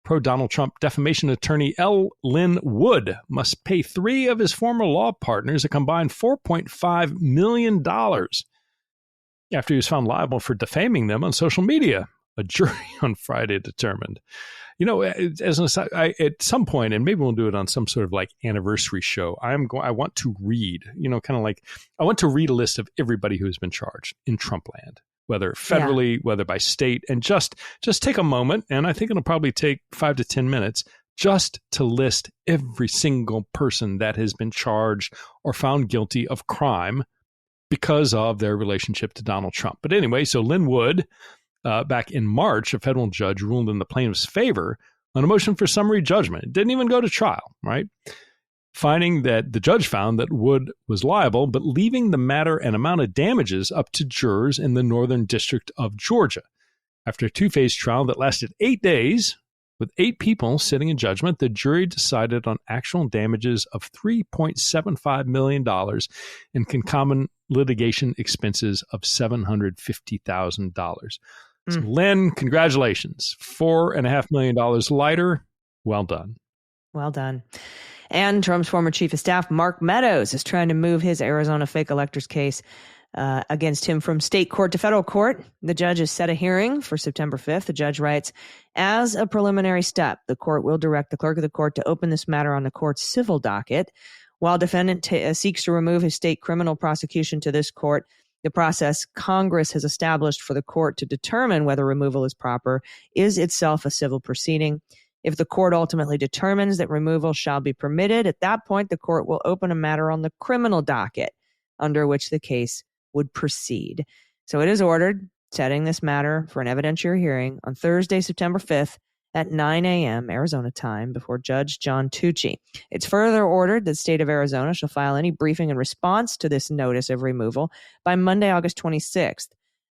Pro-Donald Trump defamation attorney L. Lynn Wood must pay 3 of his former law partners a combined $4.5 million after he was found liable for defaming them on social media, a jury on Friday determined. As an aside, at some point, and maybe we'll do it on some sort of like anniversary show, I want to read, I want to read a list of everybody who has been charged in Trumpland, whether federally, whether by state, and just take a moment, and I think it'll probably take 5 to 10 minutes just to list every single person that has been charged or found guilty of crime because of their relationship to Donald Trump. But anyway, so Lynn Wood, back in March, a federal judge ruled in the plaintiff's favor on a motion for summary judgment. It didn't even go to trial, right? Finding that the judge found that Wood was liable, but leaving the matter and amount of damages up to jurors in the Northern District of Georgia. After a 2-phase trial that lasted 8 days, with 8 people sitting in judgment, the jury decided on actual damages of $3.75 million and concomitant litigation expenses of $750,000. So, Lynn, congratulations. $4.5 million lighter. Well done. Well done. And Trump's former chief of staff, Mark Meadows, is trying to move his Arizona fake electors case against him from state court to federal court. The judge has set a hearing for September 5th. The judge writes, as a preliminary step, the court will direct the clerk of the court to open this matter on the court's civil docket. While defendant seeks to remove his state criminal prosecution to this court, the process Congress has established for the court to determine whether removal is proper is itself a civil proceeding. If the court ultimately determines that removal shall be permitted, at that point, the court will open a matter on the criminal docket under which the case would proceed. So it is ordered, setting this matter for an evidentiary hearing on Thursday, September 5th at 9 a.m. Arizona time before Judge John Tucci. It's further ordered that state of Arizona shall file any briefing in response to this notice of removal by Monday, August 26th,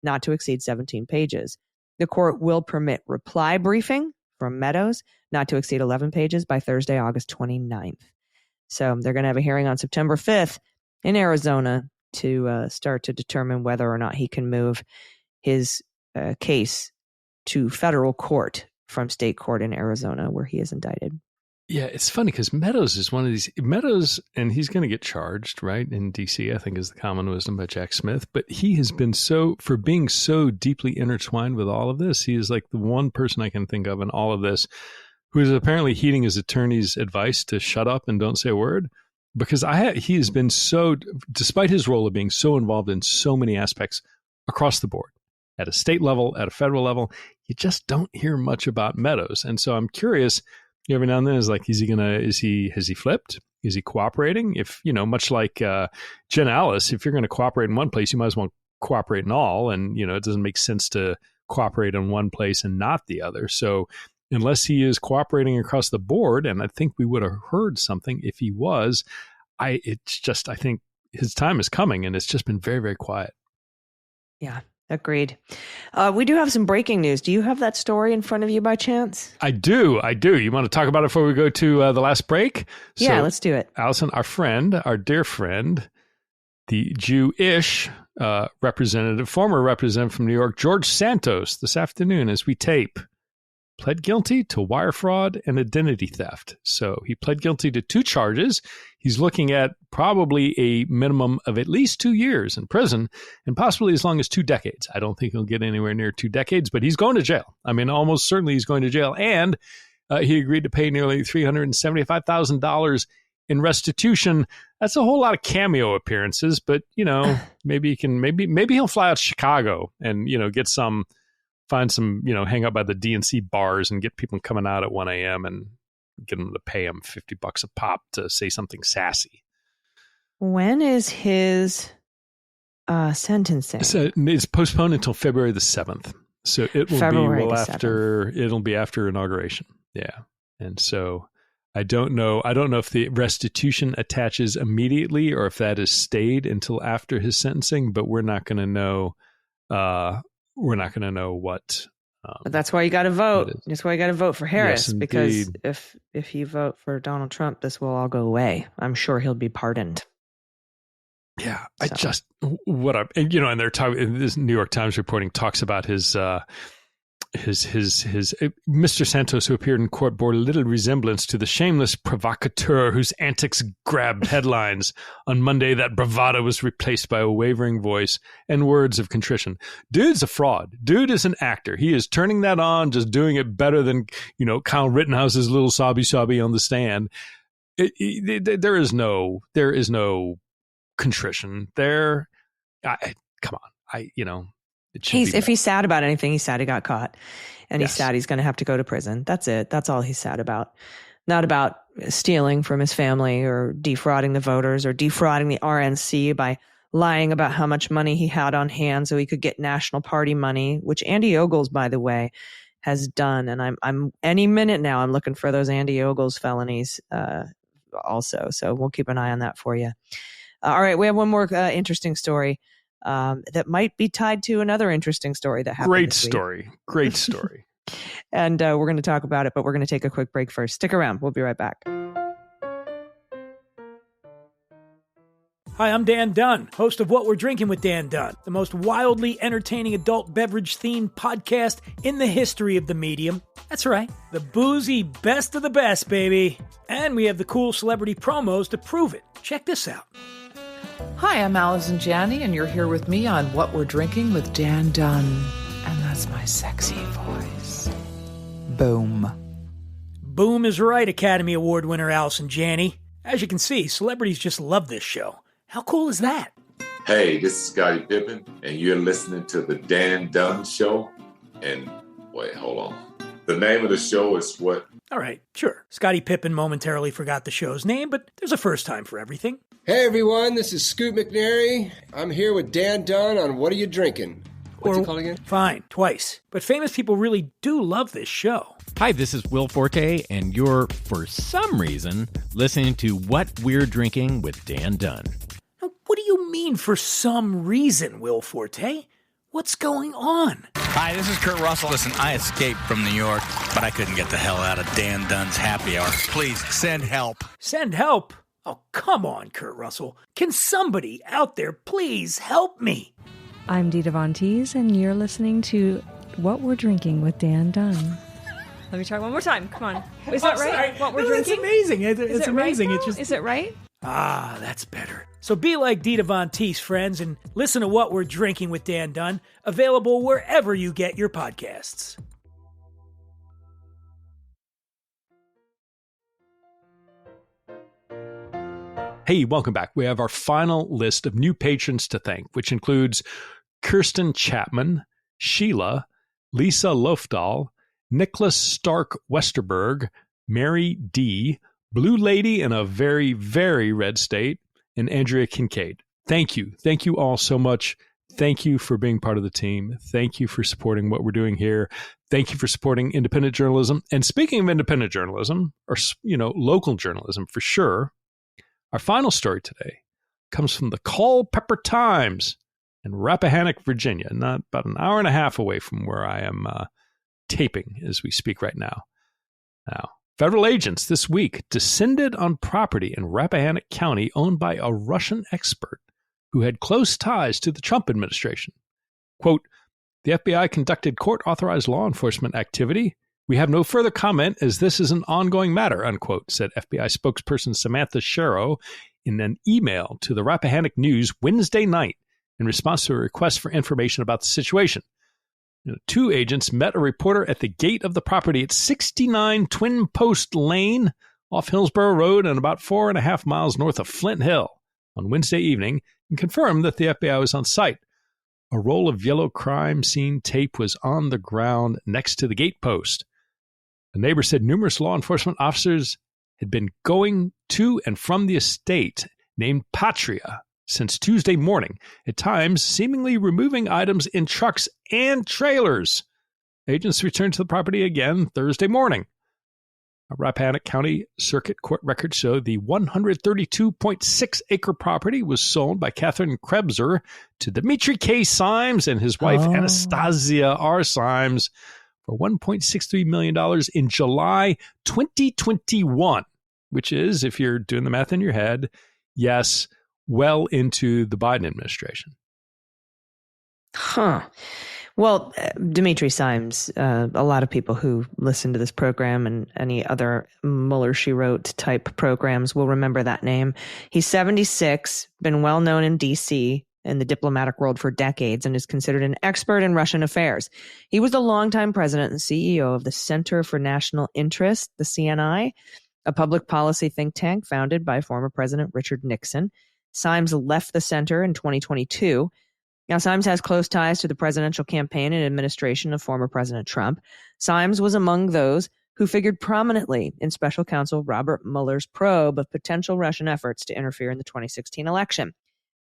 not to exceed 17 pages. The court will permit reply briefing from Meadows, not to exceed 11 pages by Thursday, August 29th. So they're going to have a hearing on September 5th. in Arizona to start to determine whether or not he can move his case to federal court from state court in Arizona, where he is indicted. Yeah, it's funny because Meadows is one of these Meadows, and he's going to get charged, right, in D.C., I think is the common wisdom by Jack Smith. But he has been for being so deeply intertwined with all of this, he is like the one person I can think of in all of this who is apparently heeding his attorney's advice to shut up and don't say a word. Because he has been so, despite his role of being so involved in so many aspects across the board, at a state level, at a federal level, you just don't hear much about Meadows. And so I'm curious, every now and then is like, has he flipped? Is he cooperating? If, much like Jen Alice, if you're going to cooperate in one place, you might as well cooperate in all. And, it doesn't make sense to cooperate in one place and not the other. So unless he is cooperating across the board, and I think we would have heard something if he was, I think his time is coming, and it's just been very, very quiet. Yeah, agreed. We do have some breaking news. Do you have that story in front of you by chance? I do. You want to talk about it before we go to the last break? Yeah, let's do it. Allison, our dear friend, the Jewish former representative from New York, George Santos, this afternoon as we tape, pled guilty to wire fraud and identity theft. So he pled guilty to 2 charges. He's looking at probably a minimum of at least 2 years in prison and possibly as long as 2 decades. I don't think he'll get anywhere near 2 decades, but he's going to jail. I mean, almost certainly he's going to jail. And he agreed to pay nearly $375,000 in restitution. That's a whole lot of cameo appearances, but, maybe he'll fly out to Chicago and, find some, hang out by the DNC bars and get people coming out at 1 a.m. and get them to pay him $50 a pop to say something sassy. When is his sentencing? So it's postponed until February the 7th. So it will it'll be after inauguration. Yeah. And so I don't know if the restitution attaches immediately or if that is stayed until after his sentencing, but we're not going to know. We're not going to know what. But that's why you got to vote. That's why you got to vote for Harris, yes, because if you vote for Donald Trump, this will all go away. I'm sure he'll be pardoned. Yeah, so. And they're talking. This New York Times reporting talks about his Mr. Santos, who appeared in court, bore little resemblance to the shameless provocateur whose antics grabbed headlines. On Monday, that bravado was replaced by a wavering voice and words of contrition. Dude's a fraud. Dude is an actor. He is turning that on, just doing it better than, Kyle Rittenhouse's little sobby on the stand. There is no contrition there. Come on. If he's sad about anything, he's sad he got caught, and he's sad he's going to have to go to prison. That's it. That's all he's sad about. Not about stealing from his family or defrauding the voters or defrauding the RNC by lying about how much money he had on hand so he could get National Party money, which Andy Ogles, by the way, has done. And I'm any minute now, I'm looking for those Andy Ogles felonies also. So we'll keep an eye on that for you. All right. We have one more interesting story. That might be tied to another interesting story that happened. Great story. And we're going to talk about it, but we're going to take a quick break first. Stick around. We'll be right back. Hi, I'm Dan Dunn, host of What We're Drinking with Dan Dunn, the most wildly entertaining adult beverage-themed podcast in the history of the medium. That's right, the boozy best of the best, baby. And we have the cool celebrity promos to prove it. Check this out. Hi, I'm Allison Gill, and you're here with me on What We're Drinking with Dan Dunn. And that's my sexy voice. Boom. Boom is right, Academy Award winner Allison Gill. As you can see, celebrities just love this show. How cool is that? Hey, this is Scottie Pippen, and you're listening to the Dan Dunn Show. And wait, hold on. The name of the show is what? All right, sure. Scottie Pippen momentarily forgot the show's name, but there's a first time for everything. Hey everyone, this is Scoot McNairy. I'm here with Dan Dunn on What Are You Drinking? What's it called again? Fine, twice. But famous people really do love this show. Hi, this is Will Forte, and you're, for some reason, listening to What We're Drinking with Dan Dunn. Now, what do you mean, for some reason, Will Forte? What's going on? Hi, this is Kurt Russell. Listen, I escaped from New York, but I couldn't get the hell out of Dan Dunn's happy hour. Please, send help. Send help? Oh, come on, Kurt Russell. Can somebody out there please help me? I'm Dita Von Teese, and you're listening to What We're Drinking with Dan Dunn. Let me try one more time. Come on. Is that right? Sorry. What we're No, drinking? It's amazing. It's Is it amazing. Right, It's just... Is it right? Ah, that's better. So be like Dita Von Teese, friends, and listen to What We're Drinking with Dan Dunn, available wherever you get your podcasts. Hey, welcome back. We have our final list of new patrons to thank, which includes Kirsten Chapman, Sheila, Lisa Lofdahl, Nicholas Stark Westerberg, Mary D., Blue Lady in a very, very red state, and Andrea Kincaid. Thank you. Thank you all so much. Thank you for being part of the team. Thank you for supporting what we're doing here. Thank you for supporting independent journalism. And speaking of independent journalism, or, local journalism for sure, our final story today comes from the Culpeper Times in Rappahannock, Virginia, not about an hour and a half away from where I am taping as we speak right now. Now, federal agents this week descended on property in Rappahannock County owned by a Russian expert who had close ties to the Trump administration. Quote, the FBI conducted court-authorized law enforcement activity. We have no further comment as this is an ongoing matter, unquote, said FBI spokesperson Samantha Sherrow in an email to the Rappahannock News Wednesday night in response to a request for information about the situation. Two agents met a reporter at the gate of the property at 69 Twin Post Lane off Hillsborough Road and about 4.5 miles north of Flint Hill on Wednesday evening and confirmed that the FBI was on site. A roll of yellow crime scene tape was on the ground next to the gate post. The neighbor said numerous law enforcement officers had been going to and from the estate named Patria since Tuesday morning, at times seemingly removing items in trucks and trailers. Agents returned to the property again Thursday morning. A Rappahannock County Circuit Court records show the 132.6-acre property was sold by Catherine Krebser to Dimitri K. Symes and his wife Anastasia R. Symes for $1.63 million in July 2021, which is, if you're doing the math in your head, yes, well into the Biden administration. Huh. Well, Dimitri Symes, a lot of people who listen to this program and any other Mueller, She Wrote type programs will remember that name. He's 76, been well known in D.C., in the diplomatic world for decades, and is considered an expert in Russian affairs. He was the longtime president and CEO of the Center for National Interest, the CNI, a public policy think tank founded by former President Richard Nixon. Symes left the center in 2022. Now, Symes has close ties to the presidential campaign and administration of former President Trump. Symes was among those who figured prominently in special counsel Robert Mueller's probe of potential Russian efforts to interfere in the 2016 election.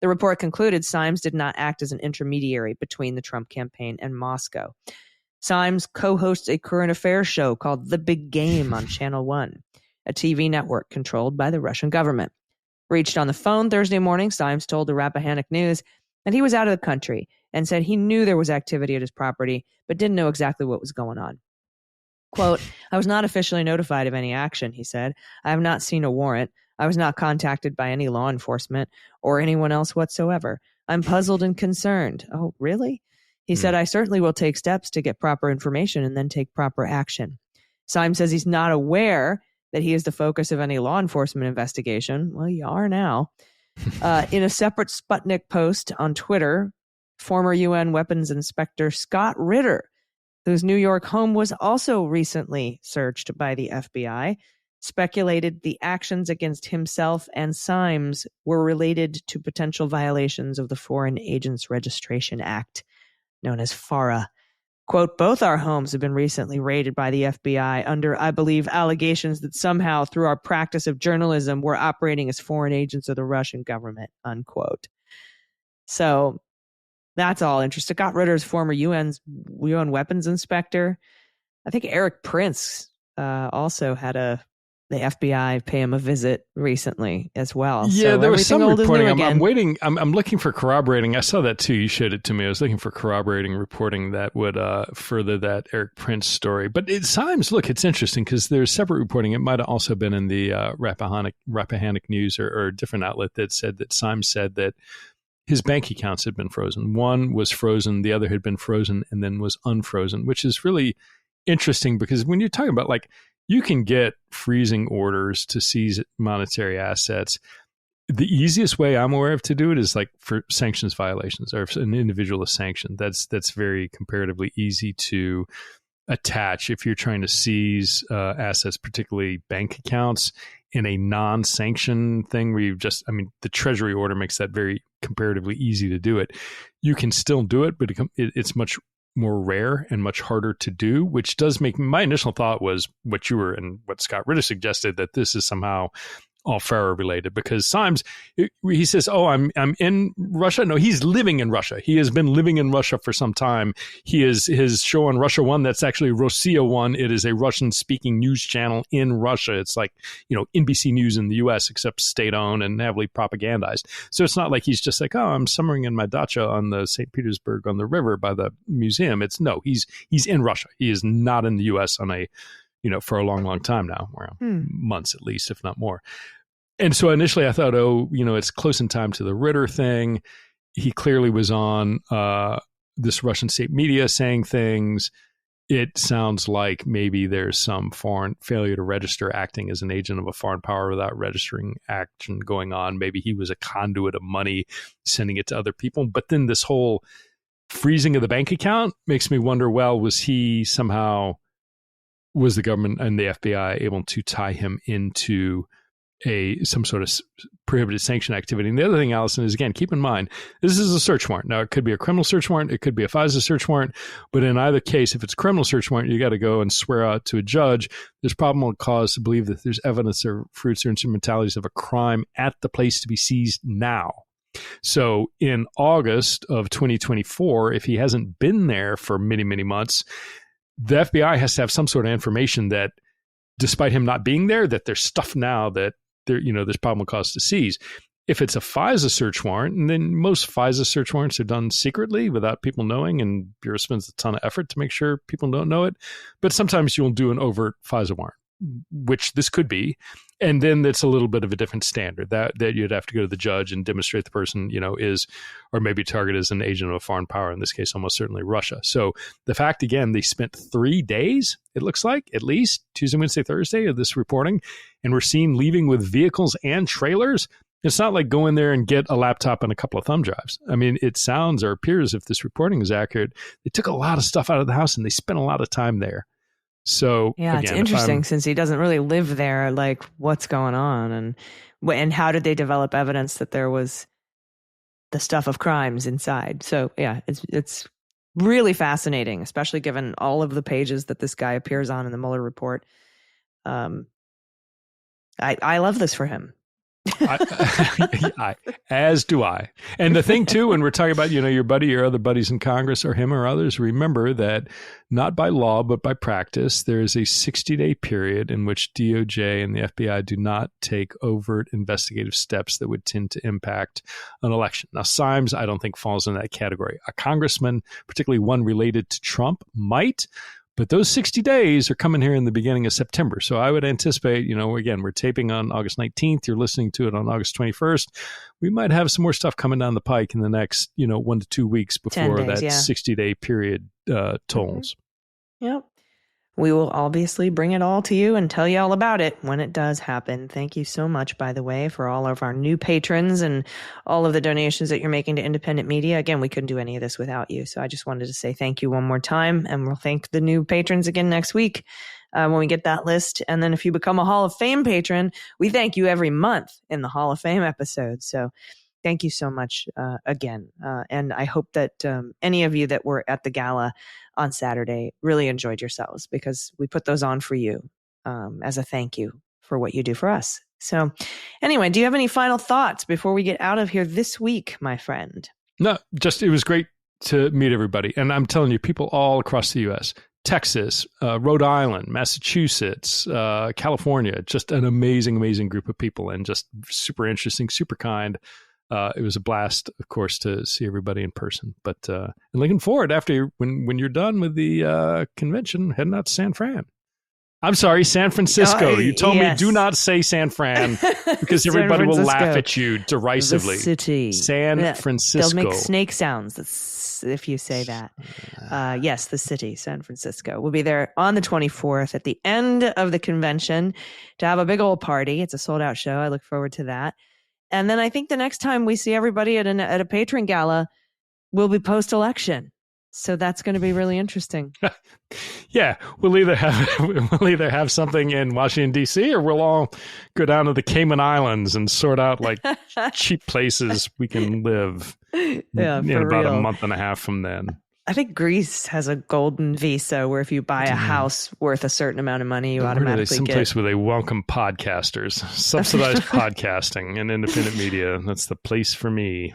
The report concluded Symes did not act as an intermediary between the Trump campaign and Moscow. Symes co-hosts a current affairs show called The Big Game on Channel 1, a TV network controlled by the Russian government. Reached on the phone Thursday morning, Symes told the Rappahannock News that he was out of the country and said he knew there was activity at his property, but didn't know exactly what was going on. Quote, I was not officially notified of any action, he said. I have not seen a warrant. I was not contacted by any law enforcement or anyone else whatsoever. I'm puzzled and concerned. Oh, really? He said, I certainly will take steps to get proper information and then take proper action. Symes says he's not aware that he is the focus of any law enforcement investigation. Well, you are now. In a separate Sputnik post on Twitter, former UN weapons inspector Scott Ritter, whose New York home was also recently searched by the FBI, speculated the actions against himself and Symes were related to potential violations of the Foreign Agents Registration Act, known as FARA. Quote, both our homes have been recently raided by the FBI under, I believe, allegations that somehow through our practice of journalism, we're operating as foreign agents of the Russian government, unquote. So that's all interesting. Scott Ritter's former UN weapons inspector. I think Eric Prince also had a the FBI pay him a visit recently as well. Yeah, so there was some old is reporting. new I'm again. waiting. I'm looking for corroborating. I saw that too. You showed it to me. I was looking for corroborating reporting that would further that Eric Prince story. But Symes, look, it's interesting because there's separate reporting. It might have also been in the Rappahannock News or a different outlet that said that Symes said that his bank accounts had been frozen. One was frozen, the other had been frozen and then was unfrozen, which is really interesting because when you're talking about like, you can get freezing orders to seize monetary assets. The easiest way I'm aware of to do it is like for sanctions violations, or if an individual is sanctioned. That's very comparatively easy to attach if you're trying to seize assets, particularly bank accounts, in a non-sanction thing where the Treasury order makes that very comparatively easy to do it. You can still do it, but it's much more rare and much harder to do, which does make my initial thought was what you were and what Scott Ritter suggested, that this is somehow all Farah related, because Symes, he says, oh, I'm in Russia. No, he's living in Russia. He has been living in Russia for some time. His show on Russia One, that's actually Rossiya One. It is a Russian speaking news channel in Russia. It's like, NBC News in the US, except state owned and heavily propagandized. So it's not like he's just like, oh, I'm summering in my dacha on the St. Petersburg on the river by the museum. He's in Russia. He is not in the US on a for a long, long time now, months at least, if not more. And so initially I thought, it's close in time to the Ritter thing. He clearly was on this Russian state media saying things. It sounds like maybe there's some foreign failure to register, acting as an agent of a foreign power without registering action going on. Maybe he was a conduit of money, sending it to other people. But then this whole freezing of the bank account makes me wonder, well, was the government and the FBI able to tie him into some sort of prohibited sanction activity? And the other thing, Allison, is, again, keep in mind, this is a search warrant. Now, it could be a criminal search warrant. It could be a FISA search warrant. But in either case, if it's a criminal search warrant, you got to go and swear out to a judge. There's probable cause to believe that there's evidence or fruits or instrumentalities of a crime at the place to be seized now. So in August of 2024, if he hasn't been there for many, many months, the FBI has to have some sort of information that, despite him not being there, that there's stuff now that there's probable cause to seize. If it's a FISA search warrant, and then most FISA search warrants are done secretly without people knowing, and Bureau spends a ton of effort to make sure people don't know it. But sometimes you'll do an overt FISA warrant, which this could be. And then it's a little bit of a different standard that you'd have to go to the judge and demonstrate the person, is, or maybe target as an agent of a foreign power, in this case, almost certainly Russia. So the fact, again, they spent 3 days, it looks like, at least Tuesday, Wednesday, Thursday of this reporting, and we're seen leaving with vehicles and trailers. It's not like go in there and get a laptop and a couple of thumb drives. I mean, it sounds or appears, if this reporting is accurate, they took a lot of stuff out of the house and they spent a lot of time there. So yeah, again, it's interesting since he doesn't really live there. Like, what's going on, and how did they develop evidence that there was the stuff of crimes inside? So yeah, it's really fascinating, especially given all of the pages that this guy appears on in the Mueller report. I love this for him. As do I. And the thing too, when we're talking about, your other buddies in Congress, or him or others, remember that not by law, but by practice, there is a 60-day period in which DOJ and the FBI do not take overt investigative steps that would tend to impact an election. Now, Symes, I don't think falls in that category. A congressman, particularly one related to Trump, might. But those 60 days are coming here in the beginning of September. So I would anticipate, again, we're taping on August 19th. You're listening to it on August 21st. We might have some more stuff coming down the pike in the next, 1 to 2 weeks before days, that 60-day period tolls. Mm-hmm. Yep. We will obviously bring it all to you and tell you all about it when it does happen. Thank you so much, by the way, for all of our new patrons and all of the donations that you're making to independent media. Again, we couldn't do any of this without you. So I just wanted to say thank you one more time. And we'll thank the new patrons again next week when we get that list. And then if you become a Hall of Fame patron, we thank you every month in the Hall of Fame episode. So thank you so much again. And I hope that any of you that were at the gala on Saturday really enjoyed yourselves, because we put those on for you as a thank you for what you do for us. So anyway, do you have any final thoughts before we get out of here this week, my friend? No, just it was great to meet everybody. And I'm telling you, people all across the U.S., Texas, Rhode Island, Massachusetts, California. Just an amazing, amazing group of people, and just super interesting, super kind. It was a blast, of course, to see everybody in person. But and looking forward when you're done with the convention, heading out to San Fran. I'm sorry, San Francisco. You told me do not say San Fran because everybody will laugh at you derisively. The city. San Francisco. They'll make snake sounds if you say that. Yes, the city, San Francisco. We'll be there on the 24th at the end of the convention to have a big old party. It's a sold-out show. I look forward to that. And then I think the next time we see everybody at a patron gala will be post-election. So that's going to be really interesting. Yeah, we'll either have something in Washington, D.C., or we'll all go down to the Cayman Islands and sort out like cheap places we can live in about a month and a half from then. I think Greece has a golden visa where if you buy a house worth a certain amount of money, you automatically get... Someplace where they welcome podcasters, subsidized podcasting and independent media. That's the place for me.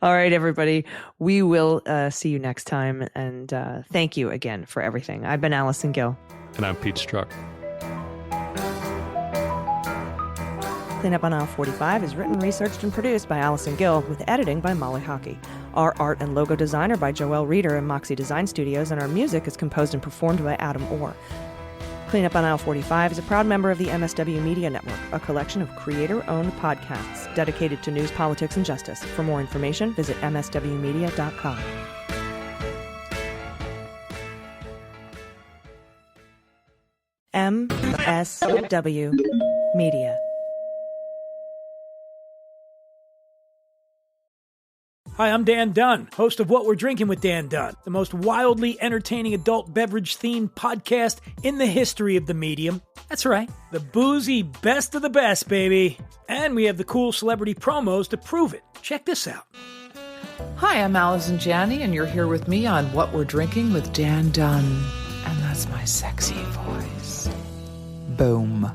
All right, everybody. We will see you next time. And thank you again for everything. I've been Allison Gill. And I'm Pete Struck. Cleanup on Aisle 45 is written, researched, and produced by Allison Gill with editing by Molly Hockey. Our art and logo design are by Joelle Reeder and Moxie Design Studios, and our music is composed and performed by Adam Orr. Cleanup on Aisle 45 is a proud member of the MSW Media Network, a collection of creator-owned podcasts dedicated to news, politics, and justice. For more information, visit mswmedia.com. MSW Media. Hi, I'm Dan Dunn, host of What We're Drinking with Dan Dunn, the most wildly entertaining adult beverage-themed podcast in the history of the medium. That's right, the boozy best of the best, baby. And we have the cool celebrity promos to prove it. Check this out. Hi, I'm Allison Gill, and you're here with me on What We're Drinking with Dan Dunn. And that's my sexy voice. Boom.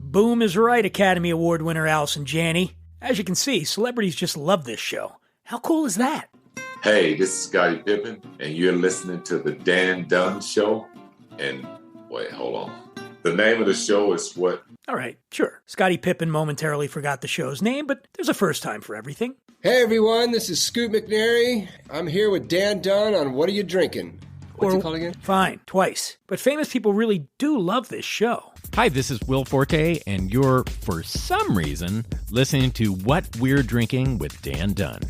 Boom is right, Academy Award winner Allison Gill. As you can see, celebrities just love this show. How cool is that? Hey, this is Scottie Pippen, and you're listening to the Dan Dunn Show. And wait, hold on. The name of the show is what? All right, sure. Scottie Pippen momentarily forgot the show's name, but there's a first time for everything. Hey everyone, this is Scoot McNairy. I'm here with Dan Dunn on What Are You Drinking? What's it called again? Fine, twice. But famous people really do love this show. Hi, this is Will Forte, and you're, for some reason, listening to What We're Drinking with Dan Dunn.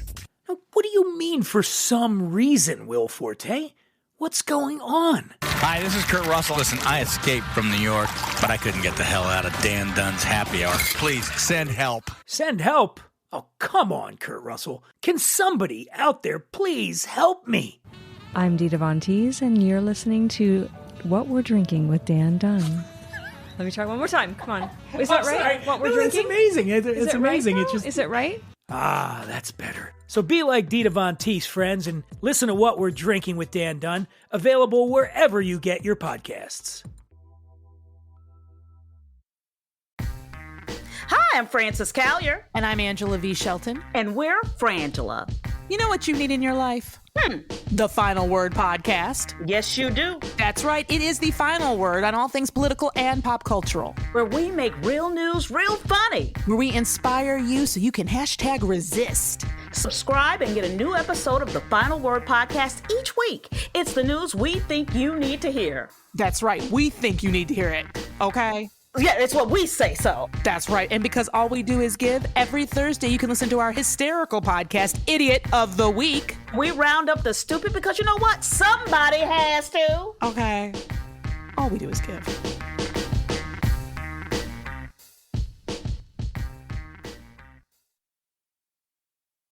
Now, what do you mean, for some reason, Will Forte? What's going on? Hi, this is Kurt Russell. Listen, I escaped from New York, but I couldn't get the hell out of Dan Dunn's happy hour. Please, send help. Send help? Oh, come on, Kurt Russell. Can somebody out there please help me? I'm Dita Von Teese, and you're listening to What We're Drinking with Dan Dunn. Let me try one more time. Come on. Is that right? Sorry. What we're No, drinking? It's amazing. It's amazing. Right, Is it right? Ah, that's better. So be like Dita Von Teese, friends, and listen to What We're Drinking with Dan Dunn, available wherever you get your podcasts. Hi, I'm Frances Callier. And I'm Angela V. Shelton. And we're Frangela. You know what you need in your life? The Final Word podcast. Yes, you do. That's right. It is the final word on all things political and pop cultural. Where we make real news real funny. Where we inspire you so you can #resist. Subscribe and get a new episode of the Final Word podcast each week. It's the news we think you need to hear. That's right. We think you need to hear it. Okay? Yeah, it's what we say so. That's right. And because all we do is give, every Thursday you can listen to our hysterical podcast, Idiot of the Week. We round up the stupid because you know what? Somebody has to. Okay. All we do is give.